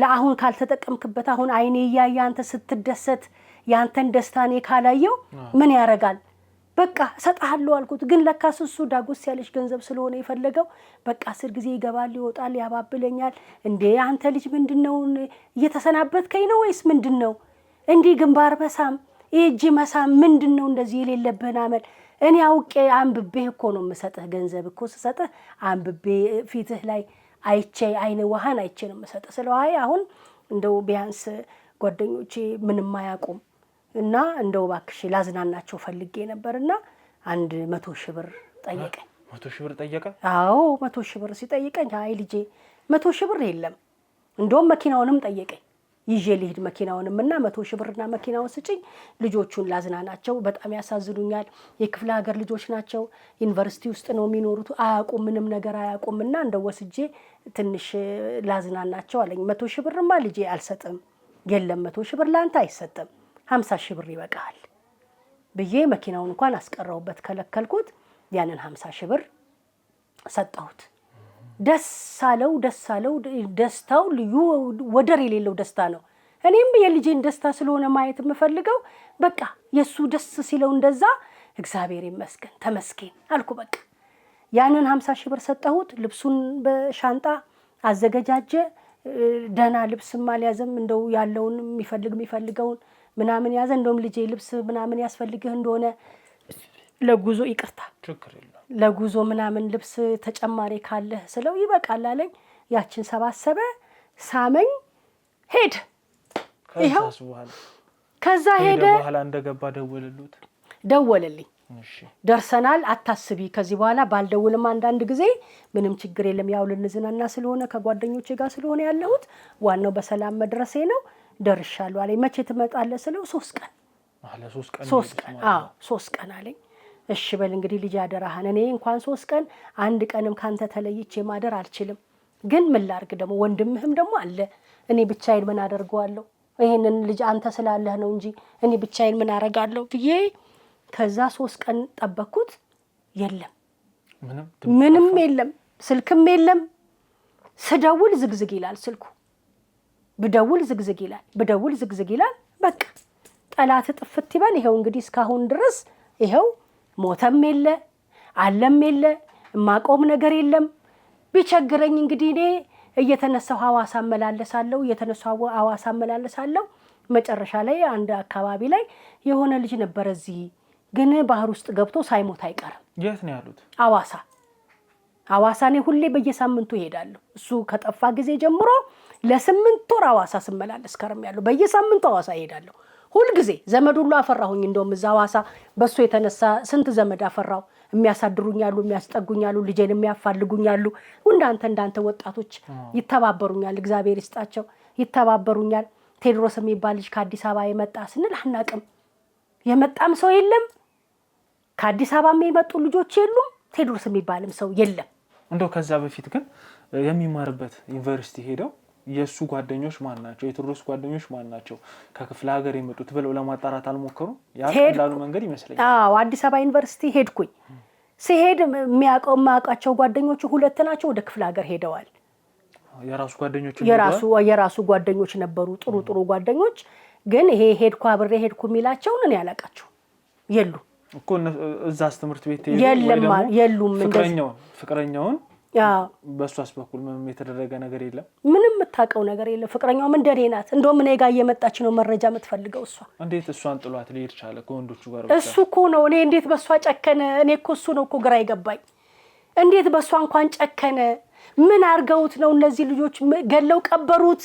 ለአሁን ካልተጠቀምክበት አሁን አይኔ ያያ አንተ ስትደሰት ያንተን ደስታኔ ካላየው ምን ያረጋል በቃ ሰጣለሁ አልኩት ግን ለካስ እሱ ዳጎስ ያለሽ ገንዘብ ስለሆነ የፈለገው በቃ 10 ጊዜ ይገባል ይወጣል ያባብለኛል እንዴ አንተ ልጅ ምንድነው እየተሰናበትከኝ ነው ወይስ ምንድነው እንዴ ግንባር በሳም እጂ መሳም ምንድነው እንደዚህ የሌለብህን አመል እኔ አውቄ አንብቤ እኮ ነው የምሰጥህ ገንዘብ እኮ ስሰጥህ አንብቤ ፊትህ ላይ አይቼ አይነ ወሃን አይቼ ነው የምሰጥህ ስለው አይ አሁን እንደው ቢያንስ ጓደኞቼ ምንም አያውቁም እና እንደው ባክሽ ላዝናናቸው ፈልጌ ነበርና 100,000 ብር ጠየቀኝ 100,000 ብር ጠየቀ አዎ 100,000 ብር ሲጠይቀኝ አይ ልጄ 100,000 ብር የለም እንደውም መኪናውንም ጠየቀኝ ይዤ ልሂድ መኪናውንምና 100 ሺህ ብርና መኪናውን ስጭኝ ልጆቹን ላዝናናቸው በጣም ያሳዝኑኛል የክፍለ ሀገር ልጆች ናቸው ዩኒቨርሲቲ ውስጥ ነው የሚኖሩት አያውቁም ምንም ነገር አያውቁምና እንደው ወስጄ ትንሽ ላዝናናቸው አለኝ 100 ሺህ ብርማ ልጄ አልሰጥም የለም 100 ሺህ ብር ላንተ አይሰጥም 50 ሺህ ብር ይበቃል ብዬ መኪናውን እንኳን አስቀረውበት ከለከልኩት ያንን 50 ሺህ ብር ሰጣሁት ደሳለው ደስታው ልዩ ወደር የሌለው ደስታ ነው እኔም የልጄን ደስታ ስለሆነ ማየት የምፈልገው በቃ የሱ ደስ ሲለው እንደዛ እግዚአብሔር ይመስገን ተመስገን አልኩ በቃ ያንን 50 ሺህ ብር ሰጣሁት ልብሱን በሻንጣ አዘገጃጀ ደና ልብስም አልያዘም እንደው ያለውን የሚፈልገውን ምናምን ያዘ እንደውም ልጄ ልብስ ምናምን ያስፈልግህ እንደሆነ ለጉዞ ይቅርታ ለጉዞ ምናምን ልብስ ተጨማሪ ካለ ስለው ይበቃል አለኝ ያችን ሰባሰበ ሳመኝ ሄድ ይሄው ከዛ ሄደ በኋላ እንደገባ ደወለልኝ ደርሰናል አታስቢ ከዚህ በኋላ ባልደውልም አንዳንድ ጊዜ ምንም ችግር የለም ያው ልንዝናና ስለሆነ ከጓደኞቼ ጋር ስለሆነ ያለሁት ዋናው በሰላም መድረሴ ነው ደርሻለሁ አለኝ መቼ ትመጣለህ ስለው 3 ቀን አለ 3 ቀን 3 ቀን 3 ቀን አለኝ እሺ በል እንግዲህ ልጅ ያደራሃን እኔ እንኳን 3 ቀን አንድ ቀንም ካንተ ተለይቼ ማደር አልችልም ግን ምን ላርግ ደሞ ወንድምህም ደሞ አለ እኔ ብቻዬን ምን አደርገዋለሁ ይሄንን ልጅ አንተ ስላለህ ነው እንጂ እኔ ብቻዬን ምን አረጋለሁ ብዬ ከዛ 3 ቀን ጠበቅኩት የለም ምንም የለም ስልክም የለም ስደውል ዝግዝግ ይላል ስልኩ ብደውል ዝግዝግ ይላል በቃ ጠላት ጥፍት ይበል ይሄው እንግዲህ እስካሁን ድረስ ይሄው ሞተም የለ አለም የለ ማቆም ነገር የለም ቢቸግረኝ እንግዲህ እኔ እየተነሳው ሐዋሳ መላለሳለሁ መጨረሻ ላይ አንድ አካባቢ ላይ የሆነ ልጅ ነበር እዚህ ግን ባህር ውስጥ ገብቶ ሳይሞት አይቀርም የት ነው ያሉት ሐዋሳ ነው ሁሌ በየሳምንቱ ይሄዳለሁ እሱ ከጠፋ ጊዜ ጀምሮ ለ8 ወር ሐዋሳ ስመላለስ ከርሜያለሁ በየሳምንቱ ሐዋሳ ይሄዳለሁ ሁሉ ጊዜ ዘመድ ሁሉ አፈራሁኝ እንደውም እዛ ሐዋሳ በሱ የተነሳ ስንት ዘመድ አፈራው የሚያሳድሩኛሉ የሚያስጠጉኛሉ ልጄን የሚያፋልጉኛሉ እንዳንተ ወጣቶች ይተባበሩኛል እግዚአብሔር ይስጣቸው ይተባበሩኛል ቴድሮስ የሚባል ልጅ ከአዲስ አበባ የመጣ ስንል አናቅም የመጣም ሰው የለም ከአዲስ አበባ የመጡ ልጆች የሉም ቴድሮስ የሚባልም ሰው የለም እንደው ከዛ በፊት ግን የሚማርበት ዩኒቨርሲቲ ሄደው የሱ ጓደኞች ማን ናቸው የቴድሮስ ጓደኞች ማን ናቸው ከክፍለ ሀገር የመጡት ብለው ለማጣራት አልሞከሩ ያ ቀላሉ መንገድ ይመስለኛል አዲስ አበባ ዩኒቨርሲቲ ሄድኩኝ ሲሄድ የሚያውቃቸው ጓደኞቹ 2 ናቸው ወደ ክፍለ ሀገር ሄደዋል የራሱ ጓደኞች ነበሩ ጥሩ ጓደኞች ግን ይሄ ሄድኩ የሚላቸው እኔ ያላቃቸው የሉ እኮ እዛስ ትምህርት ቤት የሉም ፍቅረኛውን በሷስ በኩል ምንም የተደረገ ነገር የለም ምንም የምታውቀው ነገር የለም ፍቅረኛው ምን ደሬ ናት እንደውም እኔ ጋር እየመጣች ነው መረጃ የምትፈልገው እሷ እንዴት እሷን ጥሏት ሊሄድ ቻለ ከወንዶቹ ጋር እሱ እኮ ነው እኔ እንዴት በሷ ጨከነ እኔ እኮ እሱ ነው እኮ ግራ ይገባኝ እንዴት በሷ እንኳን ጨከነ ምን አርገውት ነው እነዚህ ልጆች ገለው ቀበሩት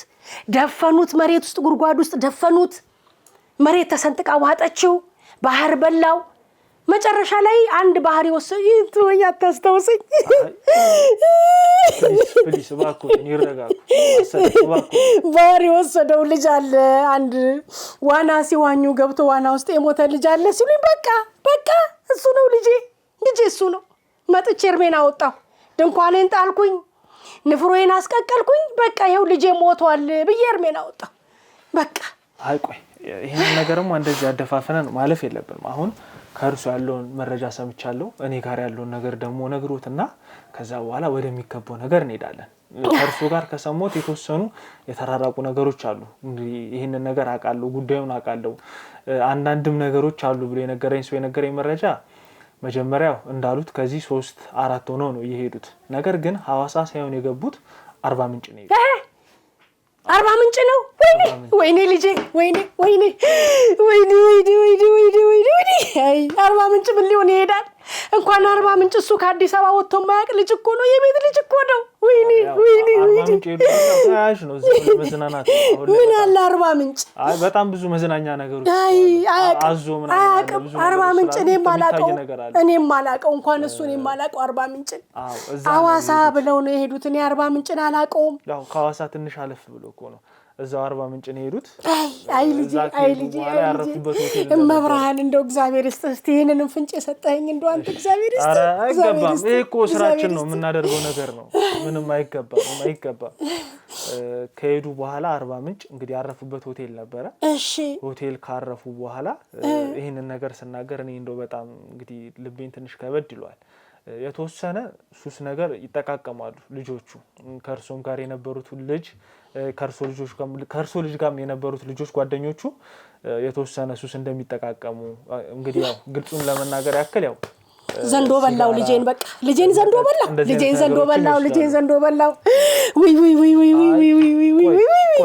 ደፈኑት መሬት ውስጥ ጉርጓድ ውስጥ ደፈኑት መሬት ተሰንጥቃ ዋጠችው ባህር በላው መጨረሻ ላይ አንድ ባህር ይወሰው ይጥወኛ ታስተውሰኝ ፕሊስ ባኮ ይረጋጉ ባህር ይወሰደው ልጅ አለ አንድ ዋና ሲዋኙ ገብቶ ዋና ውስጥ የሞተ ልጅ አለ ሲሉኝ በቃ እሱ ነው ልጄ እሱ ነው መጥቼ እርሜን አወጣሁ ድንኳኔን ጣልኩኝ ንፍሮዬን አስቀቀልኩኝ በቃ ይሄው ልጄ ሞቷል ብዬ እርሜን አወጣሁ በቃ አይቆይ ይሄን ነገርም እንደዚህ አደፋፈነን ማለፍ የለብንም አሁን ከርሱ ያለውን መረጃ ሰምቻለሁ እኔ ጋር ያለውን ነገር ደግሞ ነግሮትና ከዛ በኋላ ወደሚከበው ነገር እንሄዳለን ከርሱ ጋር ከሰሞት የተወሰኑ የተራራቁ ነገሮች አሉ እንግዲህ ይሄን ነገር አቃለው ጉዳዩን አቃለው አንዳንድም ነገሮች አሉ ብሎ የነገረኝ መረጃ መጀመሪያው እንዳሉት ከዚህ 3-4 ሆኖ ነው የሄዱት ነገር ግን ሐዋሳ ሳይሆን የገቡት አርባ ምንጭ ነው ወይኔ ልጄ ወይኔ አይ አርባ ምንጭ ምን ሊሆን ይሄዳል እንኳን አርባ ምንጭ እሱ ከአዲስ አበባ ወጥቶ ማያቅ ልጅ እኮ ነው የቤት ልጅ እኮ ነው ወይኔ ታያሽ ነው መዝናናት ምን አለ አርባ ምንጭ አይ በጣም ብዙ መዝናኛ ነገሮች አዞ ምን አያውቅም አርባ ምንጭ እኔም ማላቀው እንኳን እሱ እኔም ማላቀው አርባ ምንጭ ሐዋሳ ብለው ነው የሄዱት እኔ አርባ ምንጭን አላቀውም ያው ከሐዋሳ ትንሽ አለፍ ብሎ እኮ ነው እዛው 40 ምንጭ ነው ሄዱት አይ ልጅ ያረፉበት ሆቴል መብራሃን እንደው እግዚአብሔር ይስጥህ ይሄንን ፍንጭ የሰጠኝ እንደው አንተ እግዚአብሔር ይስጥህ አረ አይገባም ይሄ እኮ ስራችን ነው የምናደርገው ነገር ነው ምንም አይገባም ከሄዱ በኋላ 40 ምንጭ እንግዲህ ያረፉበት ሆቴል ነበር እሺ ሆቴል ካረፉ በኋላ ይሄንን ነገር ስናገር እኔ እንደው በጣም እንግዲህ ልቤን ትንሽ ከበድ ይሏል የተወሰነ ሱስ ነገር ይተቃቀማሉ ልጆቹ ከርሶም ጋር የነበሩት ልጅ ከርሶ ልጅ ጋር የነበሩት ልጆች ጓደኞቹ የተወሰነ ሱስ እንደሚተቃቀሙ እንግዲህ ያው ግልጹን ለመናገር ያክል ያው ዘንዶ በላው ልጄን በቃ ልጄን ዘንዶ በላው ወይ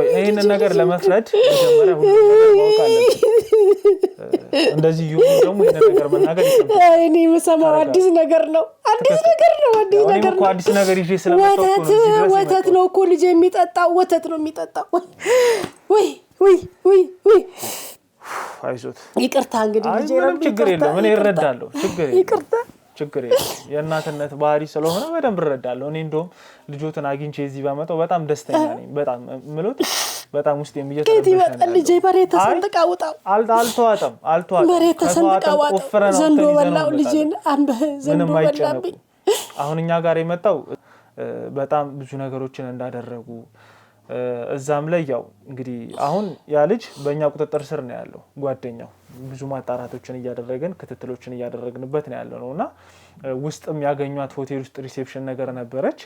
ይሄን ነገር ለመፍረድ መጀመሪያ ሁሉ ማወቅ አለበት እንደዚህ ይሁን ደግሞ ይሄን ነገር መናገር ይችላል እኔ የምሰማው አዲስ ነገር ነው እኔም አዲስ ነገር ይዤ ስለመጣሁ ወተት ነው እኮ ልጄ የሚጠጣው ወይ አይዞት ይቅርታ እንግዲህ ልጄ ምንም ችግር የለም እኔ እረዳለሁ ችግር የለም የእናትነት ባህሪ ስለሆነ በደንብ እረዳለሁ እኔ እንደውም ልጆትን አግኝቼ እዚህ ባመጣው በጣም ደስተኛ ነኝ በጣም ምሎት በጣም ውስጥ የሚየተረበሽ ነው ልጄ በሬት ተሰንጥቃውጣው አልተዋጠም በሬት ተሰንጥቃውጣው ዘንዶ በላው ልጄን ዘንዶ በላብኝ አሁን እኛ ጋር የመጣው በጣም ብዙ ነገሮችን እንዳደረጉ እዛም ላይ ያው እንግዲህ አሁን ያ ልጅ በእኛ ቁጥጥር ስር ነው ያለው ጓደኛው ብዙ ማጣራቶችን እያደረገን ክትትሎችን እያደረግንበት ነው ያለውና ውስጥም ያገኙት ሆቴል ውስጥ ሪሴፕሽን ነገር ነበረች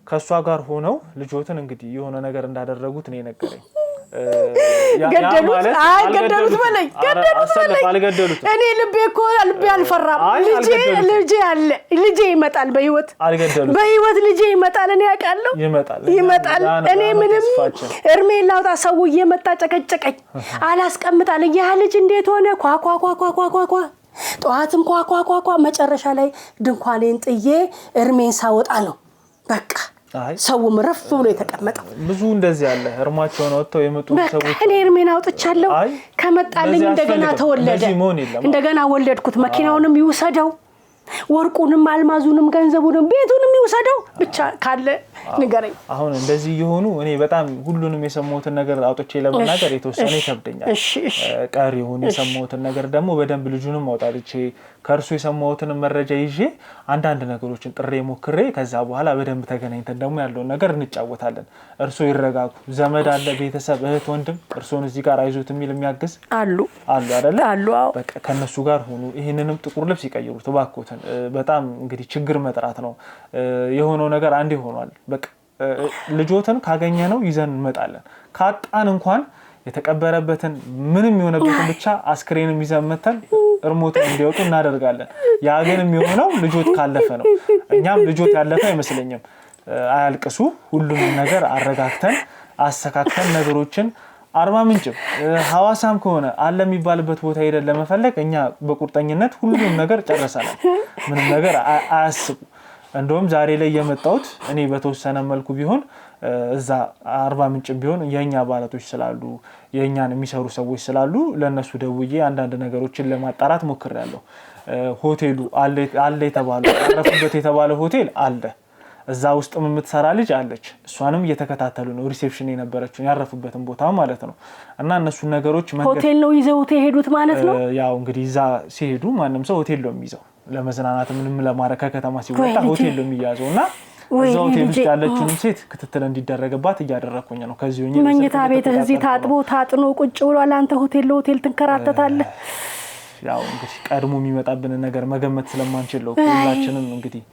ከሷ ጋር ሆነው ልጆትን እንግዲህ የሆነ ነገር እንዳደረጉት ነው የነገረኝ ገደሉት በለኝ አልገደሉት እኔ ልቤ አልፈራም ልጄ ይመጣል በህይወት ልጄ ይመጣል እኔ ያውቃለሁ ይመጣል እኔ ምንም እርሜን ላውጣ ሰው እየመጣ ጨቀጨቀኝ አላስቀምጣል ያ ልጅ እንዴት ሆነ ኳኳኳኳኳኳ ጧትም ኳኳኳኳ መጨረሻ ላይ ድንኳኔን ጥዬ እርሜን ሳወጣ ነው በቃ ሰው ምረፍ ብሎ የተቀመጠው ብዙ እንደዚህ ያለ እርማቸውን ወጥተው የመጡ ሰዎች እኔ እርሜን አውጥቻለሁ ከመጣልኝ እንደገና ተወለደ እንደገና ወለድኩት መኪናውንም ይውሰደው ወርቁንም አልማዙንም ገንዘቡንም ቤቱንም ይውሰደው ብቻ ካለ ንገረኝ አሁን እንደዚህ ይሆኑ እኔ በጣም ሁሉንም የሰማሁትን ነገር አውጥቼ ለመናገር የተወሰነ ይከብደኛል ቀሪውን የሰማሁትን ነገር ደግሞ በደንብ ልጁንም አውጣልቼ ከርሱ የሰማሁትን መረጃ ይዤ አንዳንድ ነገሮችን ጥሬ ሞክሬ ከዛ በኋላ በደንብ ተገናኝተን ደግሞ ያለው ነገር እንጫወታለን እርሱ ይረጋጉ ዘመድ አለ ቤተሰብ እህት ወንድም እርሱን እዚህ ጋር አይዞት የሚል የሚያግዝ አሉ አይደለ አዎ በቃ ከነሱ ጋር ሆኑ ይሄንንም ጥቁር ልብስ ይቀይሩት ባኮተን በጣም እንግዲህ ችግር መጥራት ነው የሆነው ነገር አንዴ ሆኗል በቃ ልጆትን ካገኘነው ይዘን እንመጣለን ካጣን እንኳን የተቀበረበትን ምንም የሆነበትን ብቻ አስክሬንም ይዘን መተን እርሞትን እንዲወጡ እናደርጋለን ያ ግን የሚሆነው ልጆት ካለፈ ነው እኛም ልጆት ያለፈ አይመስለኝም አያልቅሱ ሁሉንም ነገር አረጋግተን አስተካክተን ነገሮችን 40 ምንጭም ሐዋሳም ከሆነ አለ የሚባልበት ቦታ ሄደን ለመፈለግ እኛ በቁርጠኝነት ሁሉንም ነገር ጨርሰናል ምንም ነገር አያስቡ እንደውም ዛሬ ላይ የመጣሁት እኔ በተወሰነ መልኩ ቢሆን እዛ 40 ምንጭም ቢሆን የኛ ባለቶች ስላሉ የኛን የሚሰሩ ሰዎች ስላሉ ለነሱ ደውዬ አንዳንድ ነገሮችን ለማጣራት ሞክሬያለሁ ሆቴሉ አለ የተባለው ያረፉበት የተባለው ሆቴል አለ እዛ ውስጥ የምትሰራ ልጅ አለች እሷንም እየተከታተሉ ነው ሪሴፕሽን የነበረችው ያረፉበትን ቦታ ማለት ነው እና እነሱ ነገሮች ሆቴል ነው ይዘውት የሄዱት ማለት ነው ያው እንግዲህ እዛ ሲሄዱ ማንም ሰው ሆቴል ነው የሚይዘው ለመዝናናት ምንም ለማረከ ከተማ ሲወጣ ሆቴል ነው የሚያዘውና እዛው ሆቴል ውስጥ ያለችውን ሴት ክትትል እንዲደረግባት እያደረኩኝ ነው ከዚህ ሆኜ መኝታ ቤት እዚህ ታጥቦ ታጥኖ ቁጭ ብሏል አንተ ሆቴል ለሆቴል ትንከራተታለህ ያው እንግዲህ ቀድሞ የሚመጣብን ነገር መገመት ስለማንችል ነው ሁላችንም እንግዲህ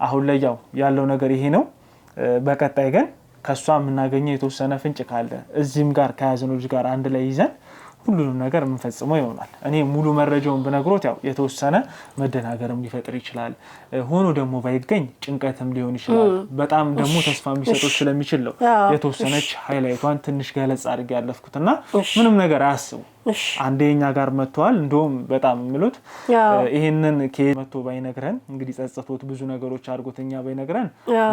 አሁን ላይ ያለው ነገር ይሄ ነው በቀጣይ ግን ከሷ የምናገኘው የተወሰነ ፍንጭ ካለ እዚህም ጋር ከያዘኖች ጋር አንድ ላይ ይዘን ሁሉንም ነገር የምንፈጽመው ይሆናል እኔ ሙሉ መረጃውን ብነግሮት ያው የተወሰነ መደናገርም ሊፈጥር ይችላል ሆኖ ደግሞ ባይገኝ ጭንቀትም ሊሆን ይችላል በጣም ደግሞ ተስፋ የሚሰጡት ስለሚችል ነው የተወሰነች ሃይላይቷን ትንሽ ገለጽ አድርጌ ያለፍኩትና ምንም ነገር አያስቡ አንዴኛ ጋር መጥቷል እንደውም በጣም ምሉት ይሄንን ከመቶ ባይነግረን እንግዲህ ጸጸቶት ብዙ ነገሮች አድርጎተኛ ባይነግረን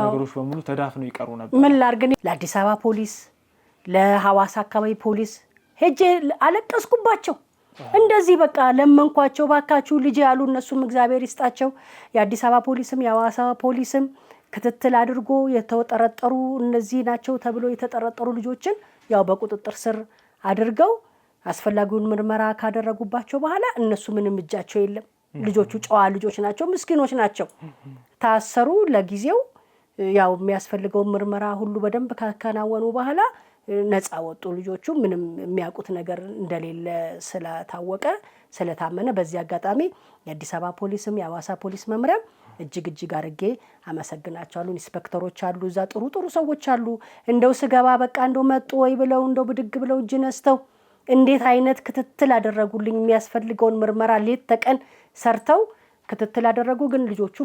ነገሮች በሙሉ ተዳፍነው ይቀሩ ነበር ምን ላርግኝ ለአዲስ አበባ ፖሊስ ለሐዋሳ አካባቢ ፖሊስ ሄጄ አለቀስኩባቸው እንደዚህ በቃ ለመንኳቸው ባካችሁ ልጅ ያሉ እነሱም እግዚአብሔር ይስጣቸው የአዲስ አበባ ፖሊስም የሐዋሳ ፖሊስም ክትትል አድርጎ የተጠረጠሩ እነዚህ ናቸው ተብሎ የተጠረጠሩ ልጆችን ያው በቁጥጥር ስር አድርገው አስፈላጊውን ምርመራ ካደረጉባቸው በኋላ እነሱ ምንም እጃቸው የለም። ልጆቹ ጨዋ ልጆች ናቸው፣ ምስኪኖች ናቸው። ታሰሩ ለጊዜው። ያው የሚያስፈልገው ምርመራ ሁሉ በደንብ ካከናወኑ በኋላ ነፃ ወጡ። ልጆቹ ምንም የሚያውቁት ነገር እንደሌለ ስለታወቀ ስለታመነ፣ በዚህ አጋጣሚ የአዲስ አበባ ፖሊስም የሐዋሳ ፖሊስ መምሪያም እጅግ አድርጌ አመሰግናቸዋለሁ። ኢንስፔክተሮች አሉ እዛ ጥሩ ሰዎች አሉ። እንደው ስገባ በቃ እንደው መጡ ወይ ብለው እንደው ብድግ ብለው እጅ ነስተው እንዴት አይነት ክትትል አደረጉልኝ። የሚያስፈልገውን ምርመራ ሌት ተቀን ሰርተው ክትትል አደረጉ። ግን ልጆቹ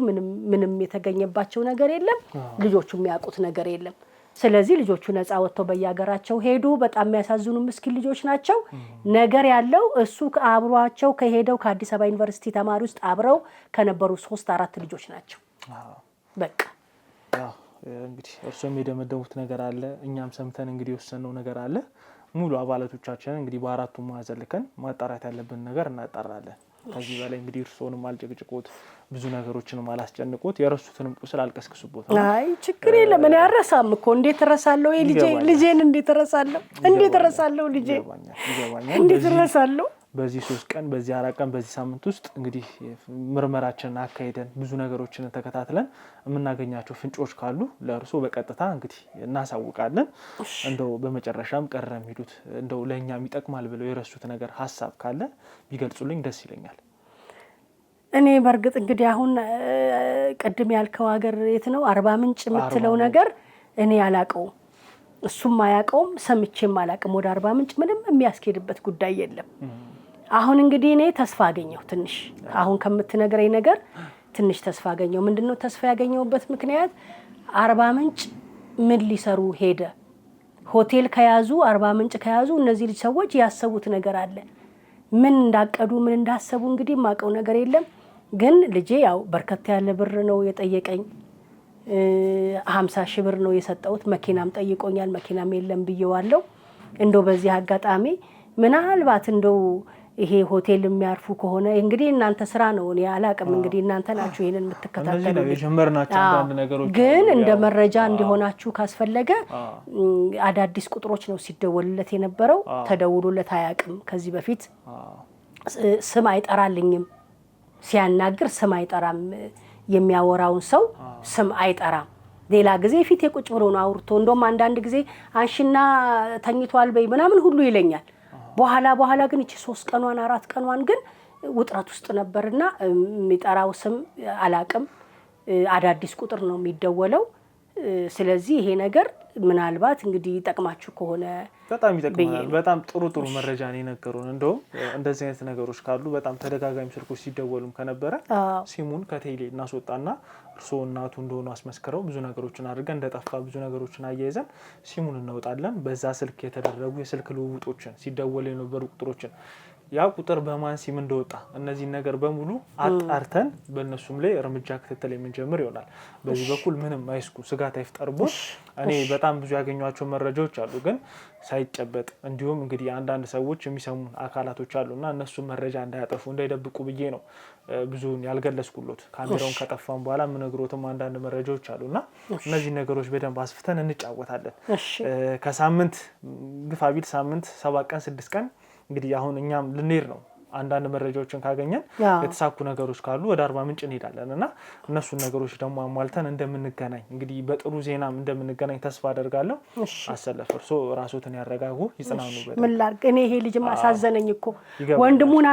ምንም የተገኘባቸው ነገር የለም። ልጆቹ የሚያውቁት ነገር የለም። ስለዚህ ልጆቹ ነፃ ወጥተው በየሀገራቸው ሄዱ። በጣም የሚያሳዝኑ ምስኪን ልጆች ናቸው። ነገር ያለው እሱ አብሯቸው ከሄደው ከአዲስ አበባ ዩኒቨርሲቲ ተማሪ ውስጥ አብረው ከነበሩ 3-4 ልጆች ናቸው። በቃ እንግዲህ እርሱም የደመደሙት ነገር አለ፣ እኛም ሰምተን እንግዲህ የወሰነው ነገር አለ። ሙሉ አባላቶቻችንን እንግዲህ በአራቱ ማዕዘን ልከን ማጣራት ያለብን ነገር እናጣራለን። ከዚህ በላይ እንግዲህ እርስዎንም አልጨቅጭቆት ብዙ ነገሮችንም አላስጨንቆት የረሱትንም ቁስል አልቀስቅሱቦት። አይ ችግር የለም። እኔ አረሳም እኮ እንዴት እረሳለሁ? ልጄን እንዴት እረሳለሁ? እንዴት እረሳለሁ? በዚህ 3 ቀን በዚህ 4 ቀን በዚህ ሳምንት ውስጥ እንግዲህ ምርመራችንን አካሄደን ብዙ ነገሮችን ተከታትለን የምናገኛቸው ፍንጮች ካሉ ለእርስዎ በቀጥታ እንግዲህ እናሳውቃለን። እንደው በመጨረሻም ቀረ የሚሉት እንደው ለእኛም ይጠቅማል ብለው የረሱት ነገር ሀሳብ ካለ ቢገልጹልኝ ደስ ይለኛል። እኔ በእርግጥ እንግዲህ አሁን ቅድም ያልከው ሀገር የት ነው? አርባ ምንጭ የምትለው ነገር እኔ አላውቀውም፣ እሱም አያውቀውም፣ ሰምቼም አላውቅም። ወደ አርባ ምንጭ ምንም የሚያስኬድበት ጉዳይ የለም። አሁን እንግዲህ እኔ ተስፋ አገኘሁ ትንሽ፣ አሁን ከምትነግረኝ ነገር ትንሽ ተስፋ አገኘሁ። ምንድነው ተስፋ ያገኘሁበት ምክንያት? አርባ ምንጭ ምን ሊሰሩ ሄደ? ሆቴል ከያዙ አርባ ምንጭ ከያዙ እነዚህ ልጅ ሰዎች ያሰቡት ነገር አለ። ምን እንዳቀዱ ምን እንዳሰቡ እንግዲህ ማቀው ነገር የለም። ግን ልጄ ያው በርከት ያለ ብር ነው የጠየቀኝ። 50 ሺህ ብር ነው የሰጠሁት። መኪናም ጠይቆኛል። መኪናም የለም ብዬዋለሁ። እንደው በዚህ አጋጣሚ ምናልባት እንደው ይሄ ሆቴል የሚያርፉ ከሆነ እንግዲህ እናንተ ስራ ነው፣ እኔ አላቅም። እንግዲህ እናንተ ናችሁ ይሄንን የምትከታተሉ። ግን እንደ መረጃ እንዲሆናችሁ ካስፈለገ አዳዲስ ቁጥሮች ነው ሲደወልለት የነበረው። ተደውሎለት አያቅም ከዚህ በፊት። ስም አይጠራልኝም ሲያናግር፣ ስም አይጠራም። የሚያወራውን ሰው ስም አይጠራም። ሌላ ጊዜ ፊት የቁጭ ብሎ ነው አውርቶ፣ እንደውም አንዳንድ ጊዜ አንሽና ተኝቷል በይ ምናምን ሁሉ ይለኛል። በኋላ ግን እቺ 3 ቀኗን 4 ቀኗን ግን ውጥረት ውስጥ ነበርና የሚጠራው ስም አላቅም። አዳዲስ ቁጥር ነው የሚደወለው። ስለዚህ ይሄ ነገር ምናልባት እንግዲህ ይጠቅማችሁ ከሆነ በጣም ይጠቅማል። በጣም ጥሩ መረጃ ነው የነገሩን። እንደውም እንደዚህ አይነት ነገሮች ካሉ በጣም ተደጋጋሚ ስልኮች ሲደወሉም ከነበረ ሲሙን ከቴሌ እናስወጣና እርስዎ እናቱ እንደሆኑ አስመስክረው ብዙ ነገሮችን አድርገን እንደጠፋ ብዙ ነገሮችን አያይዘን ሲሙን እናወጣለን። በዛ ስልክ የተደረጉ የስልክ ልውውጦችን ሲደወሉ የነበሩ ቁጥሮችን ያ ቁጥር በማን ሲም እንደወጣ እነዚህ ነገር በሙሉ አጣርተን በእነሱም ላይ እርምጃ ክትትል የምንጀምር ይሆናል። በዚህ በኩል ምንም አይስኩ፣ ስጋት አይፍጠርቦት። እኔ በጣም ብዙ ያገኟቸው መረጃዎች አሉ፣ ግን ሳይጨበጥ እንዲሁም እንግዲህ አንዳንድ ሰዎች የሚሰሙ አካላቶች አሉና እነሱ መረጃ እንዳያጠፉ እንዳይደብቁ ብዬ ነው ብዙውን ያልገለጽኩሎት። ካሜራውን ከጠፋን በኋላ የምነግሮትም አንዳንድ መረጃዎች አሉና እነዚህ ነገሮች በደንብ አስፍተን እንጫወታለን። ከሳምንት ግፋቢል ሳምንት 7 ቀን 6 ቀን እንግዲህ አሁን እኛም ልንሄድ ነው። አንዳንድ መረጃዎችን ካገኘን የተሳኩ ነገሮች ካሉ ወደ አርባ ምንጭ እንሄዳለን እና እነሱን ነገሮች ደግሞ አሟልተን እንደምንገናኝ እንግዲህ በጥሩ ዜናም እንደምንገናኝ ተስፋ አደርጋለሁ። አሰለፈ እርሶ ራስዎትን ያረጋጉ፣ ይጽናኑ። ምን ላድርግ እኔ ይሄ ልጅም አሳዘነኝ እኮ ወንድሙን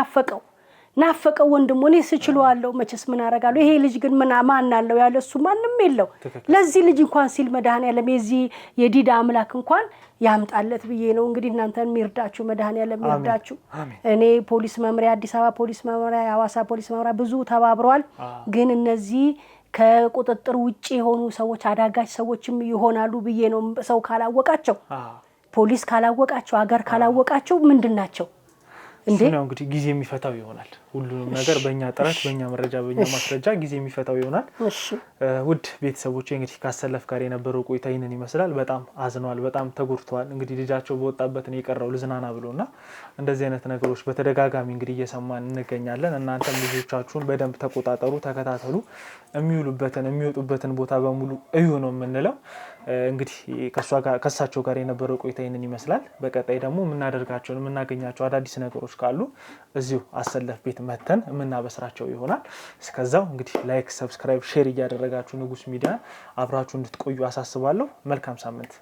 ናፈቀው ወንድሙ። እኔ ስችለዋለሁ መቼስ ምን አረጋለሁ። ይሄ ልጅ ግን ማን አለው ያለ እሱ ማንም የለው። ለዚህ ልጅ እንኳን ሲል መድኃኔዓለም የዚህ የዲዳ አምላክ እንኳን ያምጣለት ብዬ ነው። እንግዲህ እናንተን የሚርዳችሁ መድኃኔዓለም ይርዳችሁ። እኔ ፖሊስ መምሪያ፣ አዲስ አበባ ፖሊስ መምሪያ፣ የሐዋሳ ፖሊስ መምሪያ ብዙ ተባብረዋል። ግን እነዚህ ከቁጥጥር ውጪ የሆኑ ሰዎች አዳጋች ሰዎችም ይሆናሉ ብዬ ነው። ሰው ካላወቃቸው፣ ፖሊስ ካላወቃቸው፣ አገር ካላወቃቸው ምንድን ናቸው እንዴ? ነው እንግዲህ ጊዜ የሚፈታው ይሆናል። ሁሉንም ነገር በእኛ ጥረት፣ በእኛ መረጃ፣ በእኛ ማስረጃ ጊዜ የሚፈታው ይሆናል። ውድ ቤተሰቦቼ እንግዲህ ካሰለፍ ጋር የነበረው ቆይታ ይህንን ይመስላል። በጣም አዝኗል፣ በጣም ተጎድተዋል። እንግዲህ ልጃቸው በወጣበት ነው የቀረው ልዝናና ብሎና እንደዚህ አይነት ነገሮች በተደጋጋሚ እንግዲህ እየሰማን እንገኛለን። እናንተም ልጆቻችሁን በደንብ ተቆጣጠሩ፣ ተከታተሉ። የሚውሉበትን የሚወጡበትን ቦታ በሙሉ እዩ ነው የምንለው። እንግዲህ ከሳቸው ጋር የነበረው ቆይታ ይህንን ይመስላል። በቀጣይ ደግሞ የምናገኛቸው አዳዲስ ነገሮች ካሉ እዚሁ አሰለፍ ቤት መተን የምናበስራቸው ይሆናል። እስከዛው እንግዲህ ላይክ፣ ሰብስክራይብ፣ ሼር እያደረጋችሁ ንጉስ ሚዲያ አብራችሁ እንድትቆዩ አሳስባለሁ። መልካም ሳምንት።